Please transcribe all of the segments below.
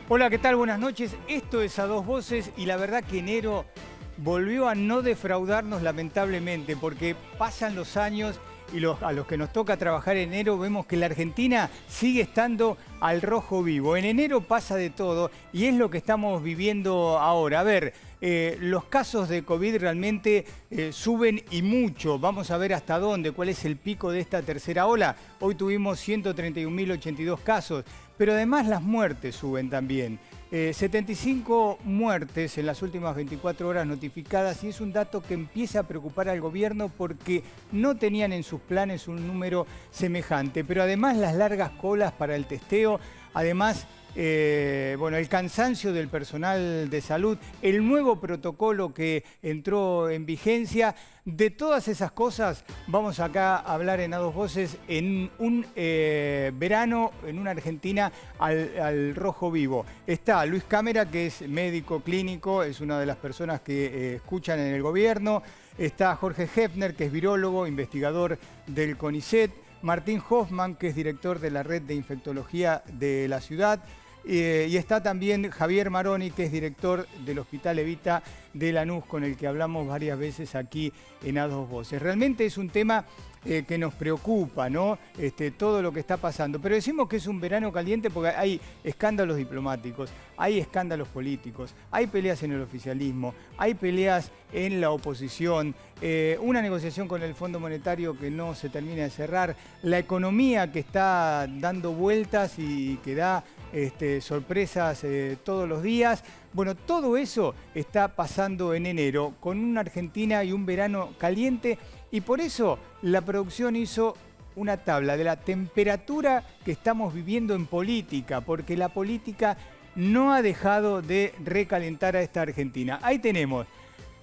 Hola, ¿qué tal? Buenas noches. Esto es A Dos Voces y la verdad que enero volvió a no defraudarnos lamentablemente porque pasan los años y a los que nos toca trabajar en enero vemos que la Argentina sigue estando al rojo vivo. En enero pasa de todo y es lo que estamos viviendo ahora. A ver, los casos de COVID realmente suben y mucho. Vamos a ver hasta dónde, cuál es el pico de esta tercera ola. Hoy tuvimos 131.082 casos, pero además las muertes suben también. 75 muertes en las últimas 24 horas notificadas y es un dato que empieza a preocupar al gobierno porque no tenían en sus planes un número semejante. Pero además las largas colas para el testeo, además el cansancio del personal de salud, el nuevo protocolo que entró en vigencia. De todas esas cosas vamos acá a hablar en A Dos Voces en un verano en una Argentina al rojo vivo. Está Luis Cámara, que es médico clínico, es una de las personas que escuchan en el gobierno. Está Jorge Hefner, que es virólogo, investigador del CONICET. Martín Hoffman, que es director de la Red de Infectología de la ciudad. Y está también Javier Maroni, que es director del Hospital Evita de Lanús, con el que hablamos varias veces aquí en A Dos Voces. Realmente es un tema que nos preocupa, ¿no? Todo lo que está pasando. Pero decimos que es un verano caliente porque hay escándalos diplomáticos, hay escándalos políticos, hay peleas en el oficialismo, hay peleas en la oposición, una negociación con el Fondo Monetario que no se termina de cerrar, la economía que está dando vueltas y que da sorpresas todos los días. Bueno, todo eso está pasando en enero con una Argentina y un verano caliente y por eso la producción hizo una tabla de la temperatura que estamos viviendo en política, porque la política no ha dejado de recalentar a esta Argentina. Ahí tenemos.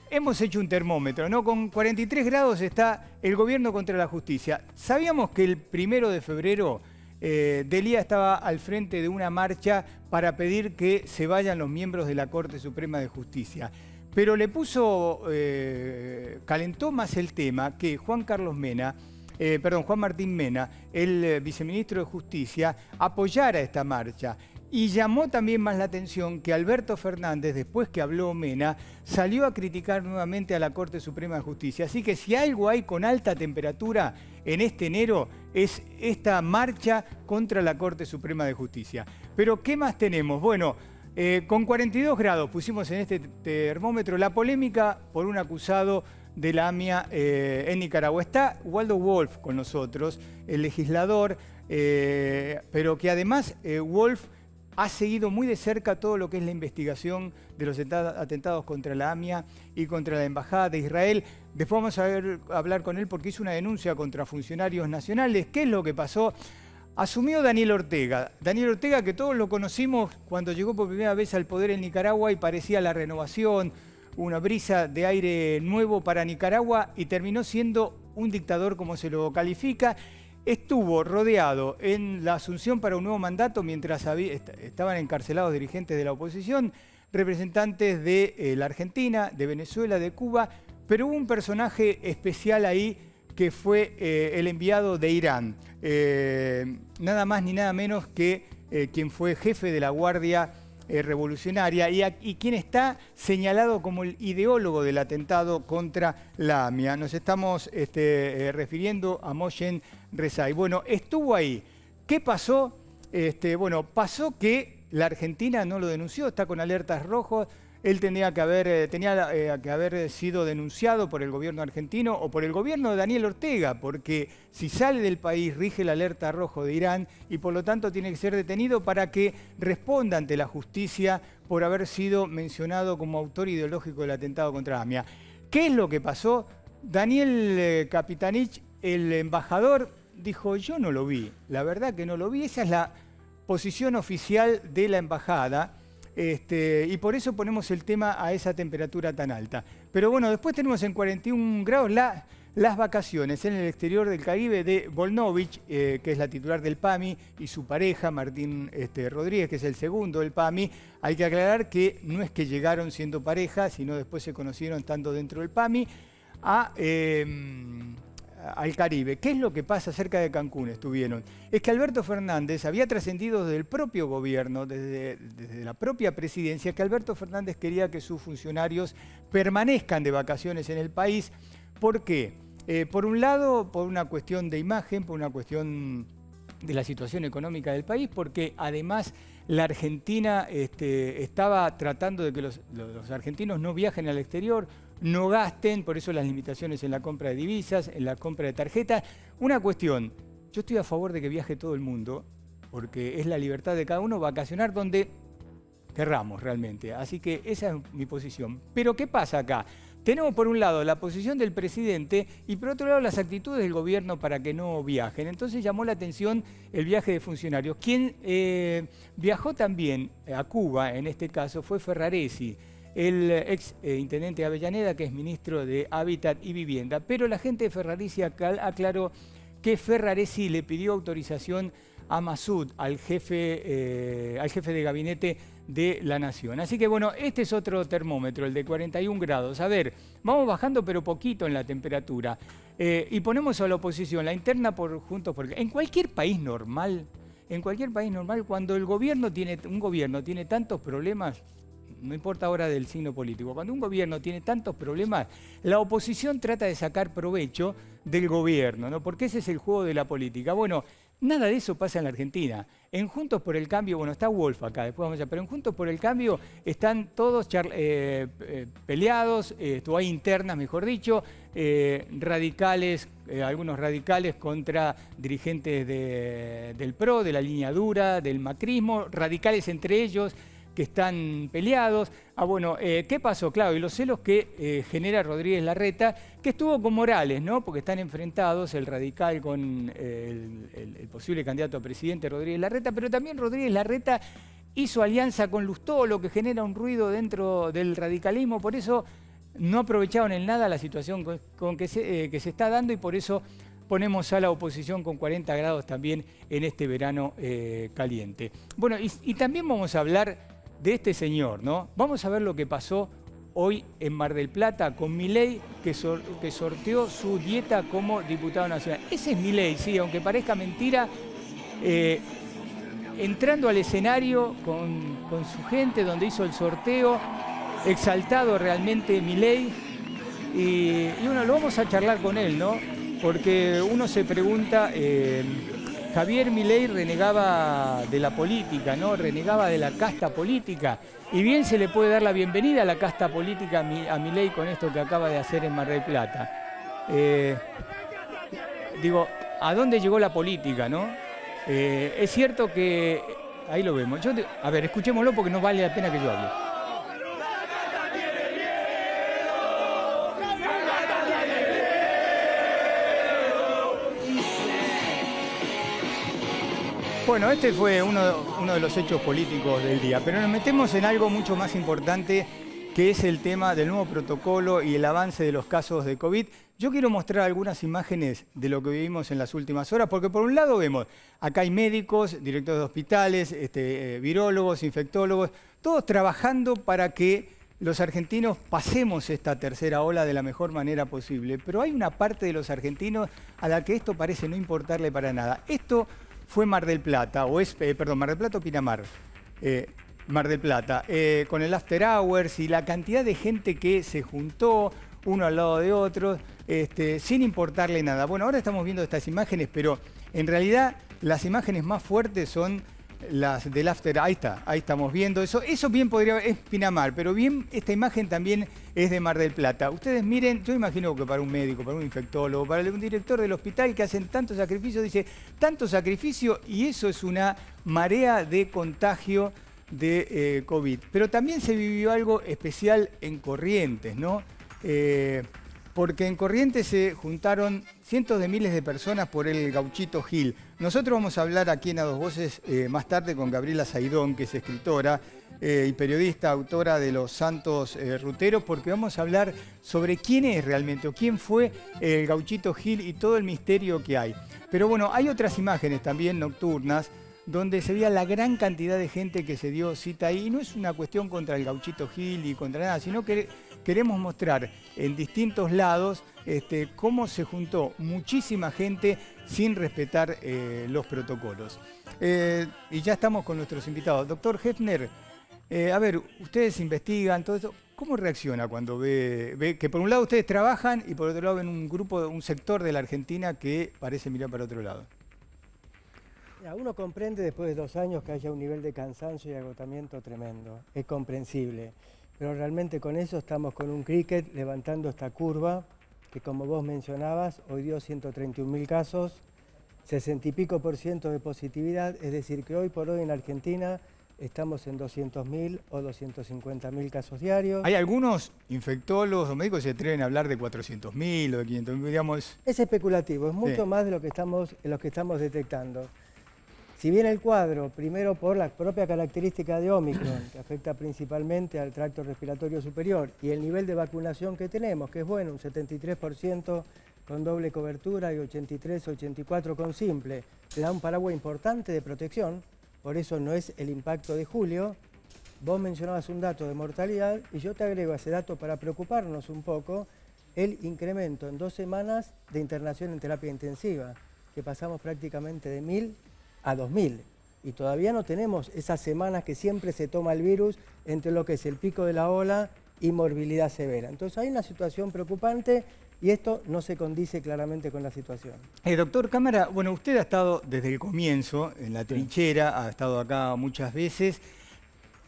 Hemos hecho un termómetro, ¿no? Con 43 grados está el gobierno contra la justicia. Sabíamos que el 1 de febrero Delía estaba al frente de una marcha para pedir que se vayan los miembros de la Corte Suprema de Justicia. Pero calentó más el tema que Juan Martín Mena, el viceministro de Justicia, apoyara esta marcha. Y llamó también más la atención que Alberto Fernández, después que habló Mena, salió a criticar nuevamente a la Corte Suprema de Justicia. Así que si algo hay con alta temperatura en este enero es esta marcha contra la Corte Suprema de Justicia. Pero ¿qué más tenemos? Bueno, con 42 grados pusimos en este termómetro la polémica por un acusado de la AMIA en Nicaragua. Está Waldo Wolf con nosotros, el legislador, pero que además Wolf ha seguido muy de cerca todo lo que es la investigación de los atentados contra la AMIA y contra la Embajada de Israel. Después vamos a hablar con él porque hizo una denuncia contra funcionarios nacionales. ¿Qué es lo que pasó? Asumió Daniel Ortega. Daniel Ortega, que todos lo conocimos cuando llegó por primera vez al poder en Nicaragua y parecía la renovación, una brisa de aire nuevo para Nicaragua y terminó siendo un dictador como se lo califica. Estuvo rodeado en la asunción para un nuevo mandato mientras estaban encarcelados dirigentes de la oposición, representantes de la Argentina, de Venezuela, de Cuba, pero hubo un personaje especial ahí que fue el enviado de Irán, nada más ni nada menos que quien fue jefe de la Guardia Revolucionaria y quien está señalado como el ideólogo del atentado contra la AMIA. Nos estamos refiriendo a Mohsen Rezai. Bueno, estuvo ahí. ¿Qué pasó? Pasó que la Argentina no lo denunció, está con alertas rojas. Él tenía que haber sido denunciado por el gobierno argentino o por el gobierno de Daniel Ortega, porque si sale del país rige la alerta roja de Irán y por lo tanto tiene que ser detenido para que responda ante la justicia por haber sido mencionado como autor ideológico del atentado contra la AMIA. ¿Qué es lo que pasó? Daniel Capitanich, el embajador, dijo: yo no lo vi, la verdad que no lo vi. Esa es la posición oficial de la embajada. Y por eso ponemos el tema a esa temperatura tan alta. Pero bueno, después tenemos en 41 grados las vacaciones en el exterior del Caribe de Volnovich, que es la titular del PAMI, y su pareja, Martín Rodríguez, que es el segundo del PAMI. Hay que aclarar que no es que llegaron siendo pareja, sino después se conocieron estando dentro del PAMI al Caribe. ¿Qué es lo que pasa cerca de Cancún? Estuvieron. Es que Alberto Fernández había trascendido desde el propio gobierno, desde la propia presidencia, que Alberto Fernández quería que sus funcionarios permanezcan de vacaciones en el país. ¿Por qué? Por un lado, por una cuestión de imagen, por una cuestión de la situación económica del país, porque además la Argentina estaba tratando de que los argentinos no viajen al exterior, no gasten, por eso las limitaciones en la compra de divisas, en la compra de tarjetas. Una cuestión, yo estoy a favor de que viaje todo el mundo, porque es la libertad de cada uno vacacionar donde querramos realmente. Así que esa es mi posición. Pero ¿qué pasa acá? Tenemos por un lado la posición del presidente y por otro lado las actitudes del gobierno para que no viajen. Entonces llamó la atención el viaje de funcionarios. Quien viajó también a Cuba, en este caso, fue Ferraresi, el ex intendente de Avellaneda, que es ministro de Hábitat y Vivienda. Pero la gente de Ferraresi aclaró que Ferraresi le pidió autorización a Masud, al jefe de gabinete de la Nación. Así que bueno, este es otro termómetro, el de 41 grados. A ver, vamos bajando pero poquito en la temperatura. Y ponemos a la oposición, la interna por Juntos por el Cambio. En cualquier país normal, cuando un gobierno tiene tantos problemas, no importa ahora del signo político, cuando un gobierno tiene tantos problemas, la oposición trata de sacar provecho del gobierno, ¿no? Porque ese es el juego de la política. Bueno, nada de eso pasa en la Argentina. En Juntos por el Cambio, bueno, está Wolf acá, después vamos a ver, pero en Juntos por el Cambio están todos peleados, hay internas, mejor dicho, radicales, algunos radicales contra dirigentes del PRO, de la línea dura, del macrismo, radicales entre ellos, que están peleados. Bueno, ¿qué pasó? Claro, y los celos que genera Rodríguez Larreta, que estuvo con Morales, ¿no? Porque están enfrentados el radical con el posible candidato a presidente Rodríguez Larreta, pero también Rodríguez Larreta hizo alianza con Lustó, lo que genera un ruido dentro del radicalismo, por eso no aprovecharon en nada la situación que se está dando y por eso ponemos a la oposición con 40 grados también en este verano caliente. Bueno, y también vamos a hablar de este señor, ¿no? Vamos a ver lo que pasó hoy en Mar del Plata con Milei, que sorteó su dieta como diputado nacional. Ese es Milei, sí, aunque parezca mentira, entrando al escenario con su gente donde hizo el sorteo, exaltado realmente Milei, y uno lo vamos a charlar con él, ¿no? Porque uno se pregunta, Javier Milei renegaba de la política, ¿no? Renegaba de la casta política. Y bien se le puede dar la bienvenida a la casta política a Milei con esto que acaba de hacer en Mar del Plata. Digo, ¿a dónde llegó la política, no? Es cierto que... Ahí lo vemos. A ver, escuchémoslo porque no vale la pena que yo hable. Bueno, este fue uno de los hechos políticos del día, pero nos metemos en algo mucho más importante, que es el tema del nuevo protocolo y el avance de los casos de COVID. Yo quiero mostrar algunas imágenes de lo que vivimos en las últimas horas, porque por un lado vemos, acá hay médicos, directores de hospitales, virólogos, infectólogos, todos trabajando para que los argentinos pasemos esta tercera ola de la mejor manera posible. Pero hay una parte de los argentinos a la que esto parece no importarle para nada. Esto fue Mar del Plata, Mar del Plata o Pinamar, Mar del Plata, con el After Hours y la cantidad de gente que se juntó uno al lado de otro, sin importarle nada. Bueno, ahora estamos viendo estas imágenes, pero en realidad las imágenes más fuertes son las del After. Ahí está, ahí estamos viendo eso. Eso bien es Pinamar, pero bien esta imagen también es de Mar del Plata. Ustedes miren, yo imagino que para un médico, para un infectólogo, para un director del hospital que hacen tanto sacrificio, dice, tanto sacrificio, y eso es una marea de contagio de COVID. Pero también se vivió algo especial en Corrientes, ¿no? Porque en Corrientes se juntaron cientos de miles de personas por el Gauchito Gil. Nosotros vamos a hablar aquí en A Dos Voces más tarde con Gabriela Saidón, que es escritora y periodista, autora de Los Santos Ruteros, porque vamos a hablar sobre quién es realmente o quién fue el Gauchito Gil y todo el misterio que hay. Pero bueno, hay otras imágenes también nocturnas donde se veía la gran cantidad de gente que se dio cita ahí. Y no es una cuestión contra el Gauchito Gil y contra nada, sino que queremos mostrar en distintos lados cómo se juntó muchísima gente sin respetar los protocolos. Y ya estamos con nuestros invitados. Doctor Hefner, a ver, ustedes investigan todo esto. ¿Cómo reacciona cuando ve que por un lado ustedes trabajan y por otro lado ven un grupo, un sector de la Argentina que parece mirar para otro lado? Ya, uno comprende después de 2 años que haya un nivel de cansancio y agotamiento tremendo. Es comprensible. Pero realmente con eso estamos con un cricket levantando esta curva que, como vos mencionabas, hoy dio 131.000 casos, 60 y pico % de positividad, es decir que hoy por hoy en Argentina estamos en 200.000 o 250.000 casos diarios. Hay algunos infectólogos o médicos que se atreven a hablar de 400.000 o de 500.000, digamos. Es especulativo, es mucho más de lo que estamos detectando. Si bien el cuadro, primero por la propia característica de Omicron, que afecta principalmente al tracto respiratorio superior, y el nivel de vacunación que tenemos, que es bueno, un 73% con doble cobertura y 83-84% con simple, te da un paraguas importante de protección, por eso no es el impacto de julio. Vos mencionabas un dato de mortalidad y yo te agrego a ese dato para preocuparnos un poco, el incremento en 2 semanas de internación en terapia intensiva, que pasamos prácticamente de 1.000 a 2.000 y todavía no tenemos esas semanas que siempre se toma el virus entre lo que es el pico de la ola y morbilidad severa. Entonces hay una situación preocupante y esto no se condice claramente con la situación. Doctor Cámara, bueno, usted ha estado desde el comienzo en la trinchera, ha estado acá muchas veces.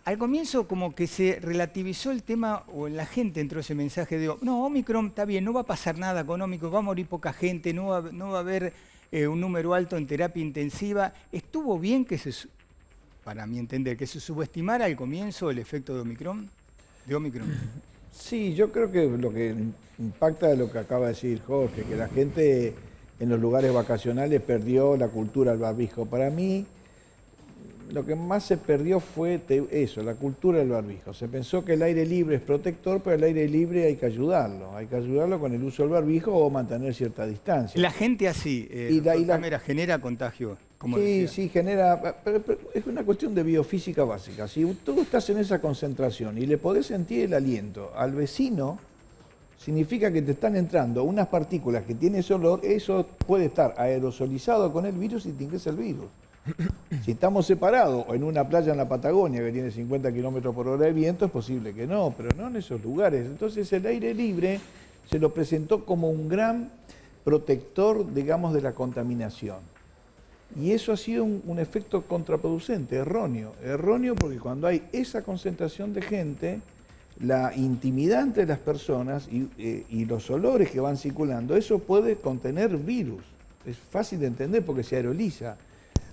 Al comienzo como que se relativizó el tema, o en la gente entró ese mensaje de, no, Omicron está bien, no va a pasar nada con Omicron, va a morir poca gente, no va a haber un número alto en terapia intensiva. ¿Estuvo bien que para mi entender, que se subestimara al comienzo el efecto de Omicron? Sí, yo creo que lo que impacta es lo que acaba de decir Jorge, que la gente en los lugares vacacionales perdió la cultura del barbijo. Para mí, lo que más se perdió fue eso, la cultura del barbijo. Se pensó que el aire libre es protector, pero el aire libre hay que ayudarlo con el uso del barbijo o mantener cierta distancia. La gente así, la cámara genera contagio, como decía. Sí, genera, pero es una cuestión de biofísica básica. Si tú estás en esa concentración y le podés sentir el aliento al vecino, significa que te están entrando unas partículas que tienen ese olor, eso puede estar aerosolizado con el virus y te ingresa el virus. Si estamos separados o en una playa en la Patagonia que tiene 50 km/h de viento, es posible que no, pero no en esos lugares. Entonces el aire libre se lo presentó como un gran protector, digamos, de la contaminación. Y eso ha sido un efecto contraproducente, erróneo porque cuando hay esa concentración de gente, la intimidad entre las personas y los olores que van circulando, eso puede contener virus. Es fácil de entender porque se aeroliza.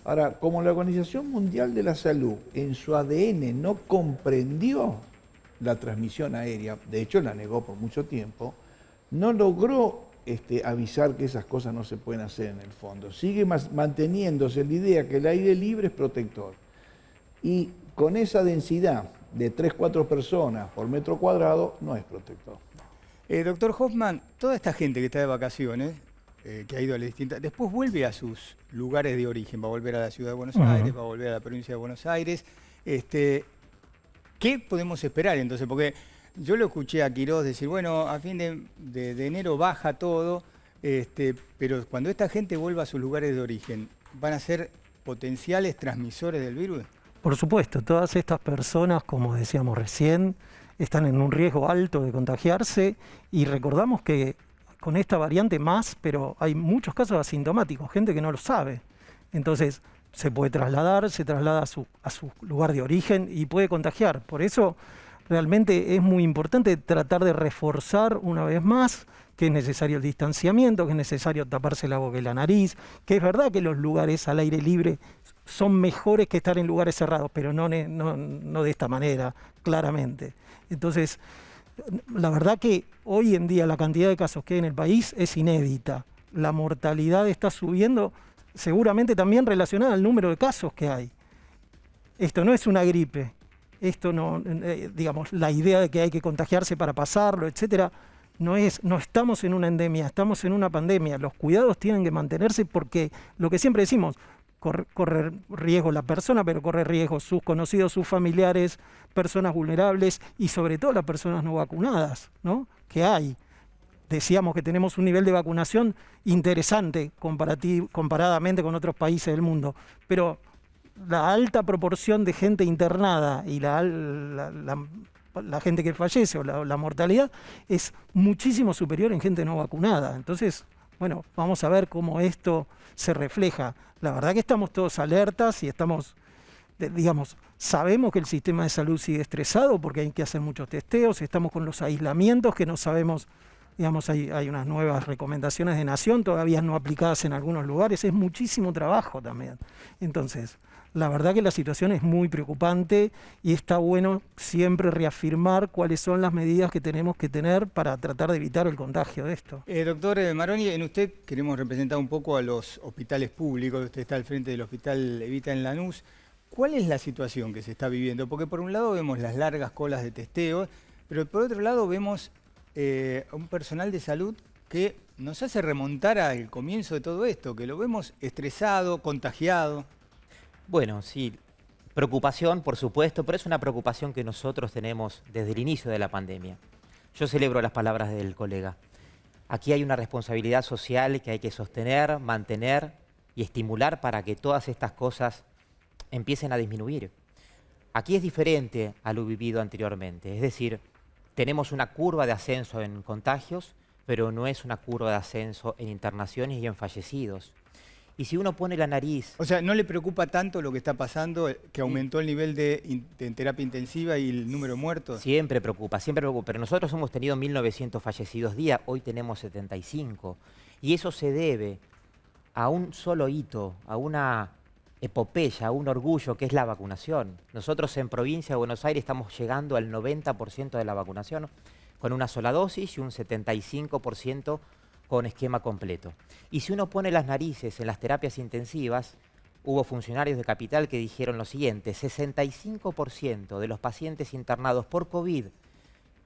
Ahora, como la Organización Mundial de la Salud en su ADN no comprendió la transmisión aérea, de hecho la negó por mucho tiempo, no logró avisar que esas cosas no se pueden hacer en el fondo. Sigue manteniéndose la idea que el aire libre es protector. Y con esa densidad de 3-4 personas por metro cuadrado no es protector. Doctor Hoffman, toda esta gente que está de vacaciones, que ha ido a las distintas, después vuelve a sus lugares de origen, va a volver a la ciudad de Buenos Aires, va a volver a la provincia de Buenos Aires. ¿Qué podemos esperar entonces? Porque yo lo escuché a Quirós decir, bueno, a fin de enero baja todo, pero cuando esta gente vuelva a sus lugares de origen, ¿van a ser potenciales transmisores del virus? Por supuesto, todas estas personas, como decíamos recién, están en un riesgo alto de contagiarse y recordamos que con esta variante más, pero hay muchos casos asintomáticos, gente que no lo sabe. Entonces se puede trasladar, se traslada a su lugar de origen y puede contagiar. Por eso realmente es muy importante tratar de reforzar una vez más que es necesario el distanciamiento, que es necesario taparse la boca y la nariz, que es verdad que los lugares al aire libre son mejores que estar en lugares cerrados, pero no de esta manera, claramente. Entonces, la verdad que hoy en día la cantidad de casos que hay en el país es inédita. La mortalidad está subiendo, seguramente también relacionada al número de casos que hay. Esto no es una gripe, esto no, digamos, la idea de que hay que contagiarse para pasarlo, etcétera, no estamos en una endemia, estamos en una pandemia. Los cuidados tienen que mantenerse porque, lo que siempre decimos, corre riesgo la persona, pero corre riesgo sus conocidos, sus familiares, personas vulnerables y sobre todo las personas no vacunadas, ¿no? Que hay. Decíamos que tenemos un nivel de vacunación interesante comparadamente con otros países del mundo, pero la alta proporción de gente internada y la gente que fallece o la mortalidad es muchísimo superior en gente no vacunada. Entonces, bueno, vamos a ver cómo esto se refleja. La verdad que estamos todos alertas y estamos, digamos, sabemos que el sistema de salud sigue estresado porque hay que hacer muchos testeos, estamos con los aislamientos que no sabemos, digamos, hay unas nuevas recomendaciones de Nación todavía no aplicadas en algunos lugares, es muchísimo trabajo también. Entonces, la verdad que la situación es muy preocupante y está bueno siempre reafirmar cuáles son las medidas que tenemos que tener para tratar de evitar el contagio de esto. Doctor Maroni, en usted queremos representar un poco a los hospitales públicos. Usted está al frente del Hospital Evita en Lanús. ¿Cuál es la situación que se está viviendo? Porque por un lado vemos las largas colas de testeo, pero por otro lado vemos a un personal de salud que nos hace remontar al comienzo de todo esto, que lo vemos estresado, contagiado. Bueno, sí, preocupación, por supuesto, pero es una preocupación que nosotros tenemos desde el inicio de la pandemia. Yo celebro las palabras del colega. Aquí hay una responsabilidad social que hay que sostener, mantener y estimular para que todas estas cosas empiecen a disminuir. Aquí es diferente a lo vivido anteriormente, es decir, tenemos una curva de ascenso en contagios, pero no es una curva de ascenso en internaciones y en fallecidos. Y si uno pone la nariz... O sea, ¿no le preocupa tanto lo que está pasando, que aumentó el nivel de terapia intensiva y el número de muertos? Siempre preocupa, pero nosotros hemos tenido 1.900 fallecidos día, hoy tenemos 75. Y eso se debe a un solo hito, a una epopeya, a un orgullo que es la vacunación. Nosotros en provincia de Buenos Aires estamos llegando al 90% de la vacunación con una sola dosis y un 75% con esquema completo. Y si uno pone las narices en las terapias intensivas, hubo funcionarios de Capital que dijeron lo siguiente: 65% de los pacientes internados por COVID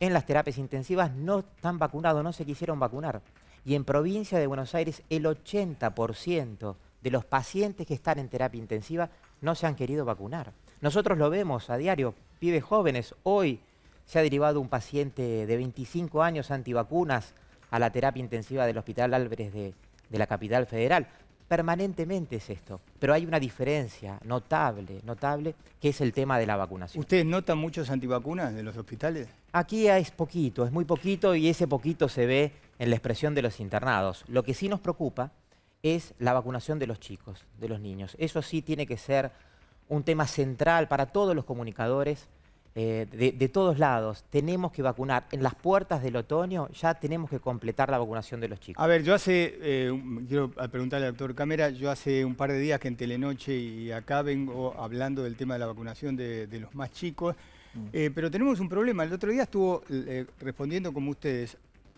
en las terapias intensivas no están vacunados, no se quisieron vacunar. Y en provincia de Buenos Aires el 80% de los pacientes que están en terapia intensiva no se han querido vacunar. Nosotros lo vemos a diario, pibes jóvenes. Hoy se ha derivado un paciente de 25 años antivacunas a la terapia intensiva del Hospital Álvarez de la Capital Federal. Permanentemente es esto, pero hay una diferencia notable, que es el tema de la vacunación. ¿Ustedes notan muchos antivacunas de los hospitales? Aquí es poquito, es muy poquito, y ese poquito se ve en la expresión de los internados. Lo que sí nos preocupa es la vacunación de los chicos, de los niños. Eso sí tiene que ser un tema central para todos los comunicadores. De todos lados, tenemos que vacunar. En las puertas del otoño ya tenemos que completar la vacunación de los chicos. A ver, yo quiero preguntarle al doctor Cámara, yo hace un par de días que en Telenoche y acá vengo hablando del tema de la vacunación de los más chicos, pero tenemos un problema. El otro día estuvo respondiendo como ustedes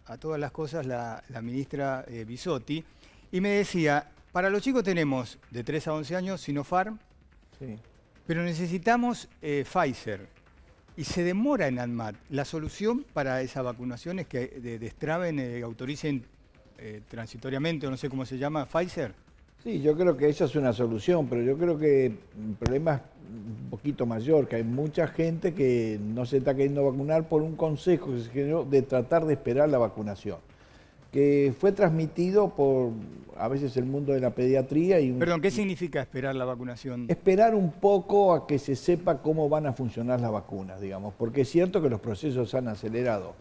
a todas las cosas la ministra Bisotti, y me decía, para los chicos tenemos de 3 a 11 años Sinopharm, sí, pero necesitamos Pfizer. Y se demora en ANMAT. La solución para esa vacunación es que destraben, autoricen transitoriamente, o no sé cómo se llama, Pfizer. Sí, yo creo que esa es una solución, pero yo creo que el problema es un poquito mayor, que hay mucha gente que no se está queriendo vacunar por un consejo que se generó de tratar de esperar la vacunación, que fue transmitido por a veces el mundo de la pediatría. Perdón, ¿qué significa esperar la vacunación? Esperar un poco a que se sepa cómo van a funcionar las vacunas, digamos, porque es cierto que los procesos han acelerado.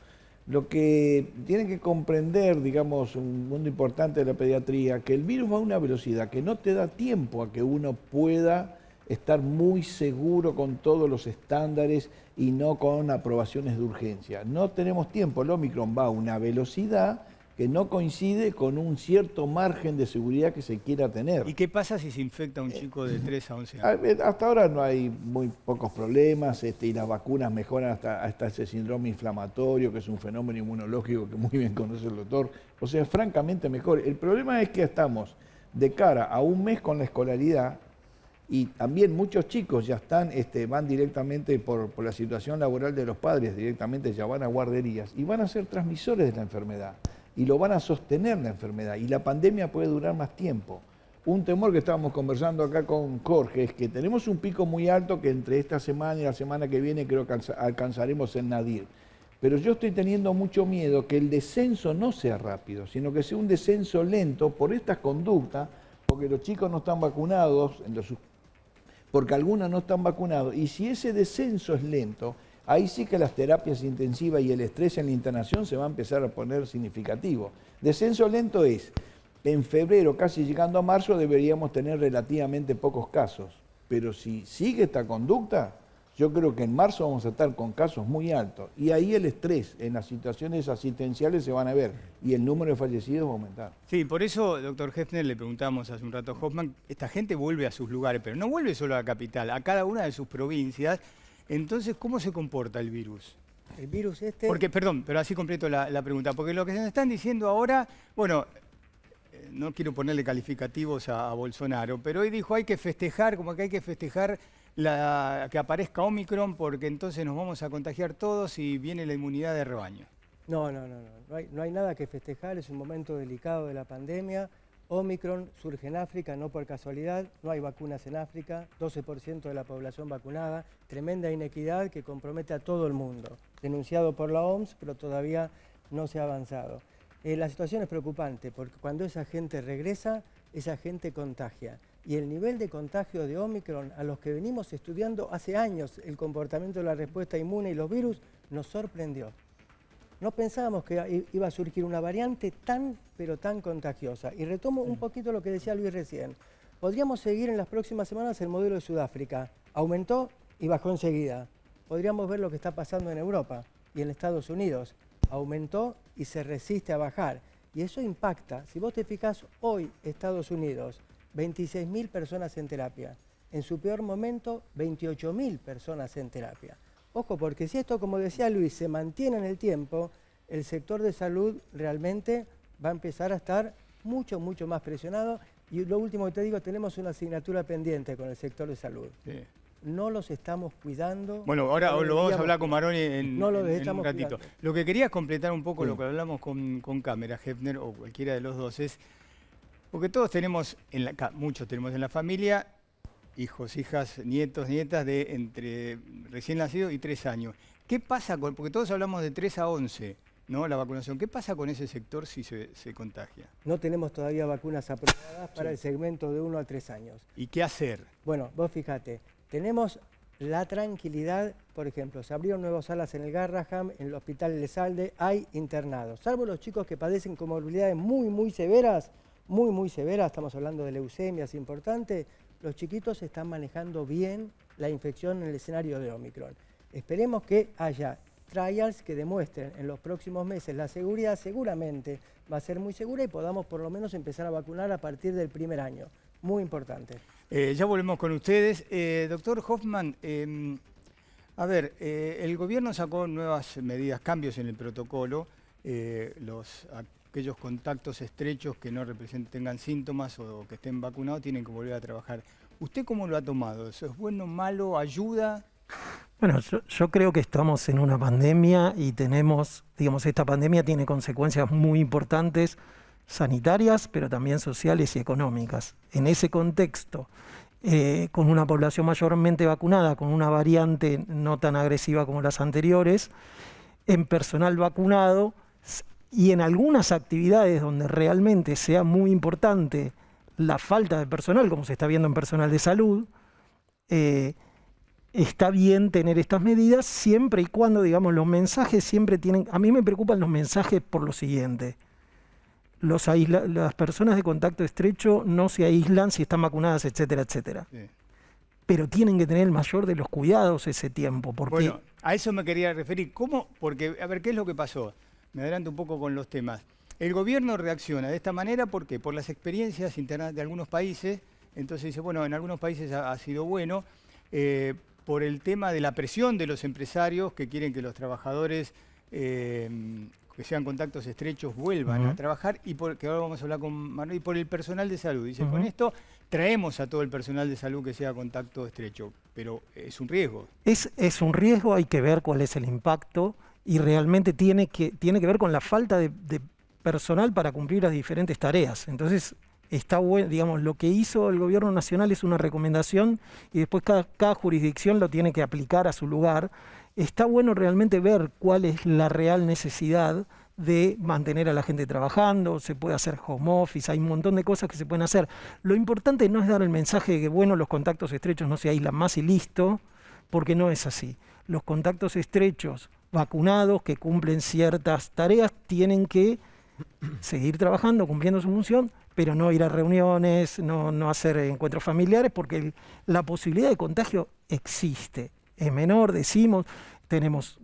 Lo que tienen que comprender, digamos, un mundo importante de la pediatría, que el virus va a una velocidad que no te da tiempo a que uno pueda estar muy seguro con todos los estándares y no con aprobaciones de urgencia. No tenemos tiempo, el Omicron va a una velocidad que no coincide con un cierto margen de seguridad que se quiera tener. ¿Y qué pasa si se infecta a un chico de 3 a 11 años? Hasta ahora no hay muy pocos problemas, y las vacunas mejoran hasta ese síndrome inflamatorio, que es un fenómeno inmunológico que muy bien conoce el doctor. O sea, francamente mejor. El problema es que estamos de cara a un mes con la escolaridad, y también muchos chicos ya van directamente por la situación laboral de los padres, directamente ya van a guarderías y van a ser transmisores de la enfermedad. Y lo van a sostener la enfermedad, y la pandemia puede durar más tiempo. un temor que estábamos conversando acá con Jorge es que tenemos un pico muy alto que entre esta semana y la semana que viene creo que alcanzaremos en Nadir. Pero yo estoy teniendo mucho miedo que el descenso no sea rápido, sino que sea un descenso lento por estas conductas, porque los chicos no están vacunados, porque algunos no están vacunados. Y si ese descenso es lento, ahí sí que las terapias intensivas y el estrés en la internación se va a empezar a poner significativo. Descenso lento es, en febrero, casi llegando a marzo, deberíamos tener relativamente pocos casos. Pero si sigue esta conducta, yo creo que en marzo vamos a estar con casos muy altos. Y ahí el estrés en las situaciones asistenciales se van a ver y el número de fallecidos va a aumentar. Sí, por eso, doctor Hefner, le preguntamos hace un rato a Hoffman, esta gente vuelve a sus lugares, pero no vuelve solo a la capital, a cada una de sus provincias. Entonces, ¿cómo se comporta el virus? El virus este... Porque, perdón, pero así completo la pregunta, porque lo que se están diciendo ahora, bueno, no quiero ponerle calificativos a Bolsonaro, pero hoy dijo hay que festejar, como que hay que festejar que aparezca Omicron porque entonces nos vamos a contagiar todos y viene la inmunidad de rebaño. No hay nada que festejar, es un momento delicado de la pandemia. Omicron surge en África, no por casualidad, no hay vacunas en África, 12% de la población vacunada, tremenda inequidad que compromete a todo el mundo, denunciado por la OMS, pero todavía no se ha avanzado. La situación es preocupante porque cuando esa gente regresa, esa gente contagia. Y el nivel de contagio de Omicron, a los que venimos estudiando hace años el comportamiento de la respuesta inmune y los virus, nos sorprendió. No pensábamos que iba a surgir una variante tan, pero tan contagiosa. Y retomo un poquito lo que decía Luis recién. Podríamos seguir en las próximas semanas el modelo de Sudáfrica. Aumentó y bajó enseguida. Podríamos ver lo que está pasando en Europa y en Estados Unidos. Aumentó y se resiste a bajar. Y eso impacta. Si vos te fijás, hoy Estados Unidos, 26.000 personas en terapia. En su peor momento, 28.000 personas en terapia. Ojo, porque si esto, como decía Luis, se mantiene en el tiempo, el sector de salud realmente va a empezar a estar mucho más presionado. Y lo último que te digo, tenemos una asignatura pendiente con el sector de salud. Sí. No los estamos cuidando. Bueno, ahora lo vamos a hablar con Maroni en un ratito. Cuidando. Lo que quería es completar un poco lo que hablamos con Cámara, Hefner o cualquiera de los dos es, porque todos tenemos, muchos tenemos en la familia, hijos, hijas, nietos, nietas de entre recién nacidos y 3 años. ¿Qué pasa porque todos hablamos de 3 a 11, ¿no? La vacunación. ¿Qué pasa con ese sector si se contagia? No tenemos todavía vacunas aprobadas para el segmento de 1 a 3 años. ¿Y qué hacer? Bueno, vos fíjate, tenemos la tranquilidad, por ejemplo, se abrieron nuevas salas en el Garraham, en el Hospital de Salde, hay internados. Salvo los chicos que padecen comorbilidades muy severas, muy severas, estamos hablando de leucemias importantes, los chiquitos están manejando bien la infección en el escenario de Omicron. Esperemos que haya trials que demuestren en los próximos meses la seguridad, seguramente va a ser muy segura y podamos por lo menos empezar a vacunar a partir del primer año. Muy importante. Ya volvemos con ustedes. Doctor Hoffman, el gobierno sacó nuevas medidas, cambios en el protocolo. Aquellos contactos estrechos que no tengan síntomas o que estén vacunados tienen que volver a trabajar. ¿Usted cómo lo ha tomado? ¿Eso es bueno, malo, ayuda? Bueno, yo creo que estamos en una pandemia y esta pandemia tiene consecuencias muy importantes sanitarias, pero también sociales y económicas. En ese contexto, con una población mayormente vacunada, con una variante no tan agresiva como las anteriores, en personal vacunado y en algunas actividades donde realmente sea muy importante la falta de personal, como se está viendo en personal de salud, está bien tener estas medidas siempre y cuando, digamos, los mensajes siempre tienen... A mí me preocupan los mensajes por lo siguiente. Las personas de contacto estrecho no se aíslan si están vacunadas, etcétera, etcétera. Sí. Pero tienen que tener el mayor de los cuidados ese tiempo. Porque... Bueno, a eso me quería referir. ¿Cómo? Porque, a ver, ¿qué es lo que pasó? Me adelanto un poco con los temas. El gobierno reacciona de esta manera, ¿por qué? Por las experiencias internas de algunos países. Entonces dice, bueno, en algunos países ha sido bueno. Por el tema de la presión de los empresarios que quieren que los trabajadores que sean contactos estrechos vuelvan a trabajar, y que ahora vamos a hablar con Manuel, y por el personal de salud. Dice, con esto traemos a todo el personal de salud que sea contacto estrecho, pero es un riesgo. Es un riesgo, hay que ver cuál es el impacto, y realmente tiene que ver con la falta de personal para cumplir las diferentes tareas. Entonces, está bueno, digamos, lo que hizo el gobierno nacional es una recomendación y después cada jurisdicción lo tiene que aplicar a su lugar. Está bueno realmente ver cuál es la real necesidad de mantener a la gente trabajando, se puede hacer home office, hay un montón de cosas que se pueden hacer. Lo importante no es dar el mensaje de que, bueno, los contactos estrechos no se aíslan más y listo, porque no es así. Los contactos estrechos vacunados que cumplen ciertas tareas tienen que seguir trabajando, cumpliendo su función, pero no ir a reuniones, no hacer encuentros familiares, porque la posibilidad de contagio existe. Es menor, decimos, tenemos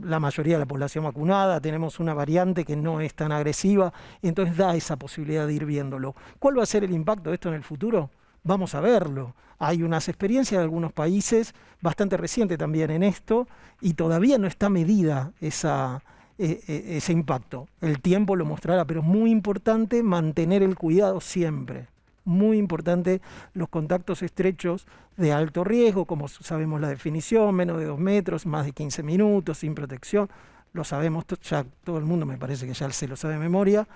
la mayoría de la población vacunada, tenemos una variante que no es tan agresiva, entonces da esa posibilidad de ir viéndolo. ¿Cuál va a ser el impacto de esto en el futuro? Vamos a verlo. Hay unas experiencias de algunos países, bastante recientes también en esto, y todavía no está medida ese impacto. El tiempo lo mostrará, pero es muy importante mantener el cuidado siempre. Muy importante los contactos estrechos de alto riesgo, como sabemos la definición, menos de 2 metros, más de 15 minutos, sin protección. Lo sabemos, ya todo el mundo me parece que ya se lo sabe de memoria.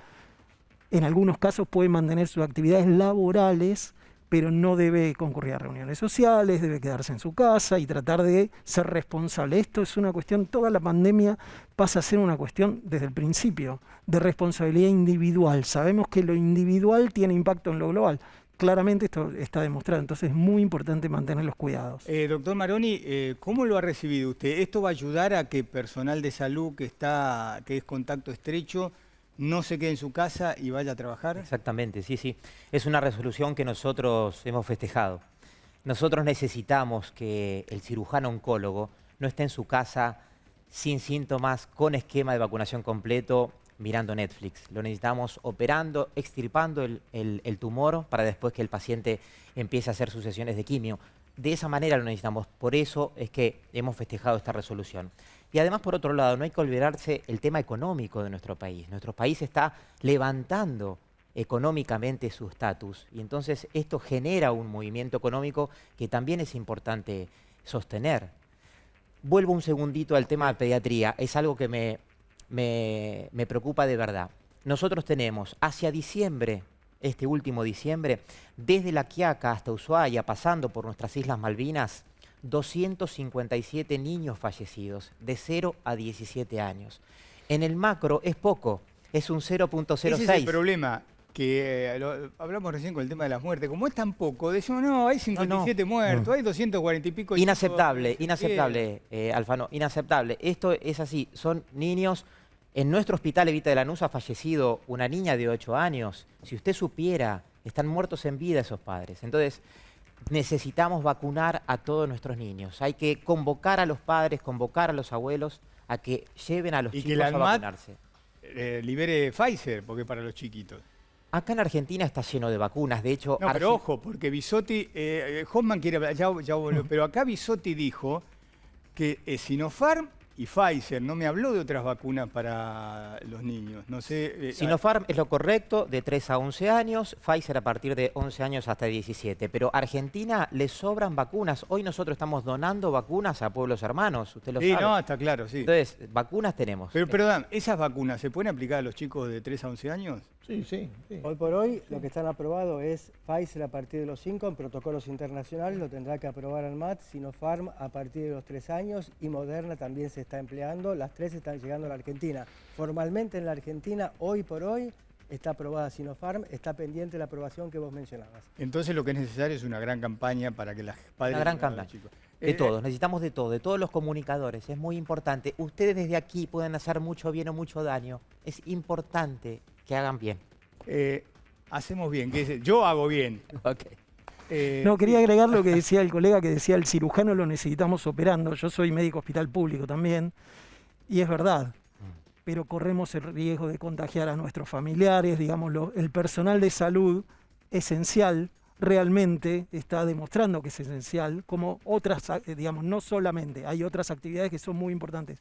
En algunos casos puede mantener sus actividades laborales, pero no debe concurrir a reuniones sociales, debe quedarse en su casa y tratar de ser responsable. Esto es una cuestión, toda la pandemia pasa a ser una cuestión desde el principio de responsabilidad individual. Sabemos que lo individual tiene impacto en lo global. Claramente esto está demostrado, entonces es muy importante mantener los cuidados. Doctor Maroni, ¿cómo lo ha recibido usted? ¿Esto va a ayudar a que personal de salud que es contacto estrecho no se quede en su casa y vaya a trabajar? Exactamente, sí, sí. Es una resolución que nosotros hemos festejado. Nosotros necesitamos que el cirujano oncólogo no esté en su casa sin síntomas, con esquema de vacunación completo, mirando Netflix. Lo necesitamos operando, extirpando el tumor para después que el paciente empiece a hacer sus sesiones de quimio. De esa manera lo necesitamos. Por eso es que hemos festejado esta resolución. Y además, por otro lado, no hay que olvidarse el tema económico de nuestro país. Nuestro país está levantando económicamente su estatus y entonces esto genera un movimiento económico que también es importante sostener. Vuelvo un segundito al tema de pediatría. Es algo que me preocupa de verdad. Nosotros tenemos hacia diciembre, este último diciembre, desde La Quiaca hasta Ushuaia, pasando por nuestras Islas Malvinas, 257 niños fallecidos de 0 a 17 años. En el macro es poco, es un 0.06. Ese es el problema, que hablamos recién con el tema de las muertes. Como es tan poco, decimos, no, hay 57 muertos, hay 240 y pico. Inaceptable, Alfano, inaceptable. Esto es así, son niños. En nuestro hospital Evita de Lanús ha fallecido una niña de 8 años. Si usted supiera, están muertos en vida esos padres. Entonces, necesitamos vacunar a todos nuestros niños. Hay que convocar a los padres, convocar a los abuelos a que lleven a los chicos a vacunarse. Libere Pfizer, porque para los chiquitos. Acá en Argentina está lleno de vacunas, de hecho... No, pero ojo, porque Bisotti, Hoffman quiere hablar, ya volvió, pero acá Bisotti dijo que Sinopharm y Pfizer, no me habló de otras vacunas para los niños, no sé... Sinopharm es lo correcto, de 3 a 11 años, Pfizer a partir de 11 años hasta 17, pero a Argentina le sobran vacunas. Hoy nosotros estamos donando vacunas a pueblos hermanos, usted lo sabe. Sí, no, está claro, sí. Entonces, vacunas tenemos. Pero perdón, ¿esas vacunas se pueden aplicar a los chicos de 3 a 11 años? Sí, sí, sí. Hoy por hoy lo que están aprobado es Pfizer a partir de los 5 en protocolos internacionales, lo tendrá que aprobar ANMAT, Sinopharm a partir de los 3 años y Moderna también se está empleando, las 3 están llegando a la Argentina. Formalmente en la Argentina, hoy por hoy, está aprobada Sinopharm, está pendiente la aprobación que vos mencionabas. Entonces lo que es necesario es una gran campaña para que las padres... Una gran campaña. De todos, necesitamos de todo, de todos los comunicadores, es muy importante. Ustedes desde aquí pueden hacer mucho bien o mucho daño, es importante que hagan bien. Hacemos bien, yo hago bien. Okay. No, quería agregar lo que decía el colega, que decía el cirujano lo necesitamos operando. Yo soy médico hospital público también, y es verdad, pero corremos el riesgo de contagiar a nuestros familiares, digámoslo. El personal de salud esencial realmente está demostrando que es esencial, como otras, digamos, no solamente, hay otras actividades que son muy importantes.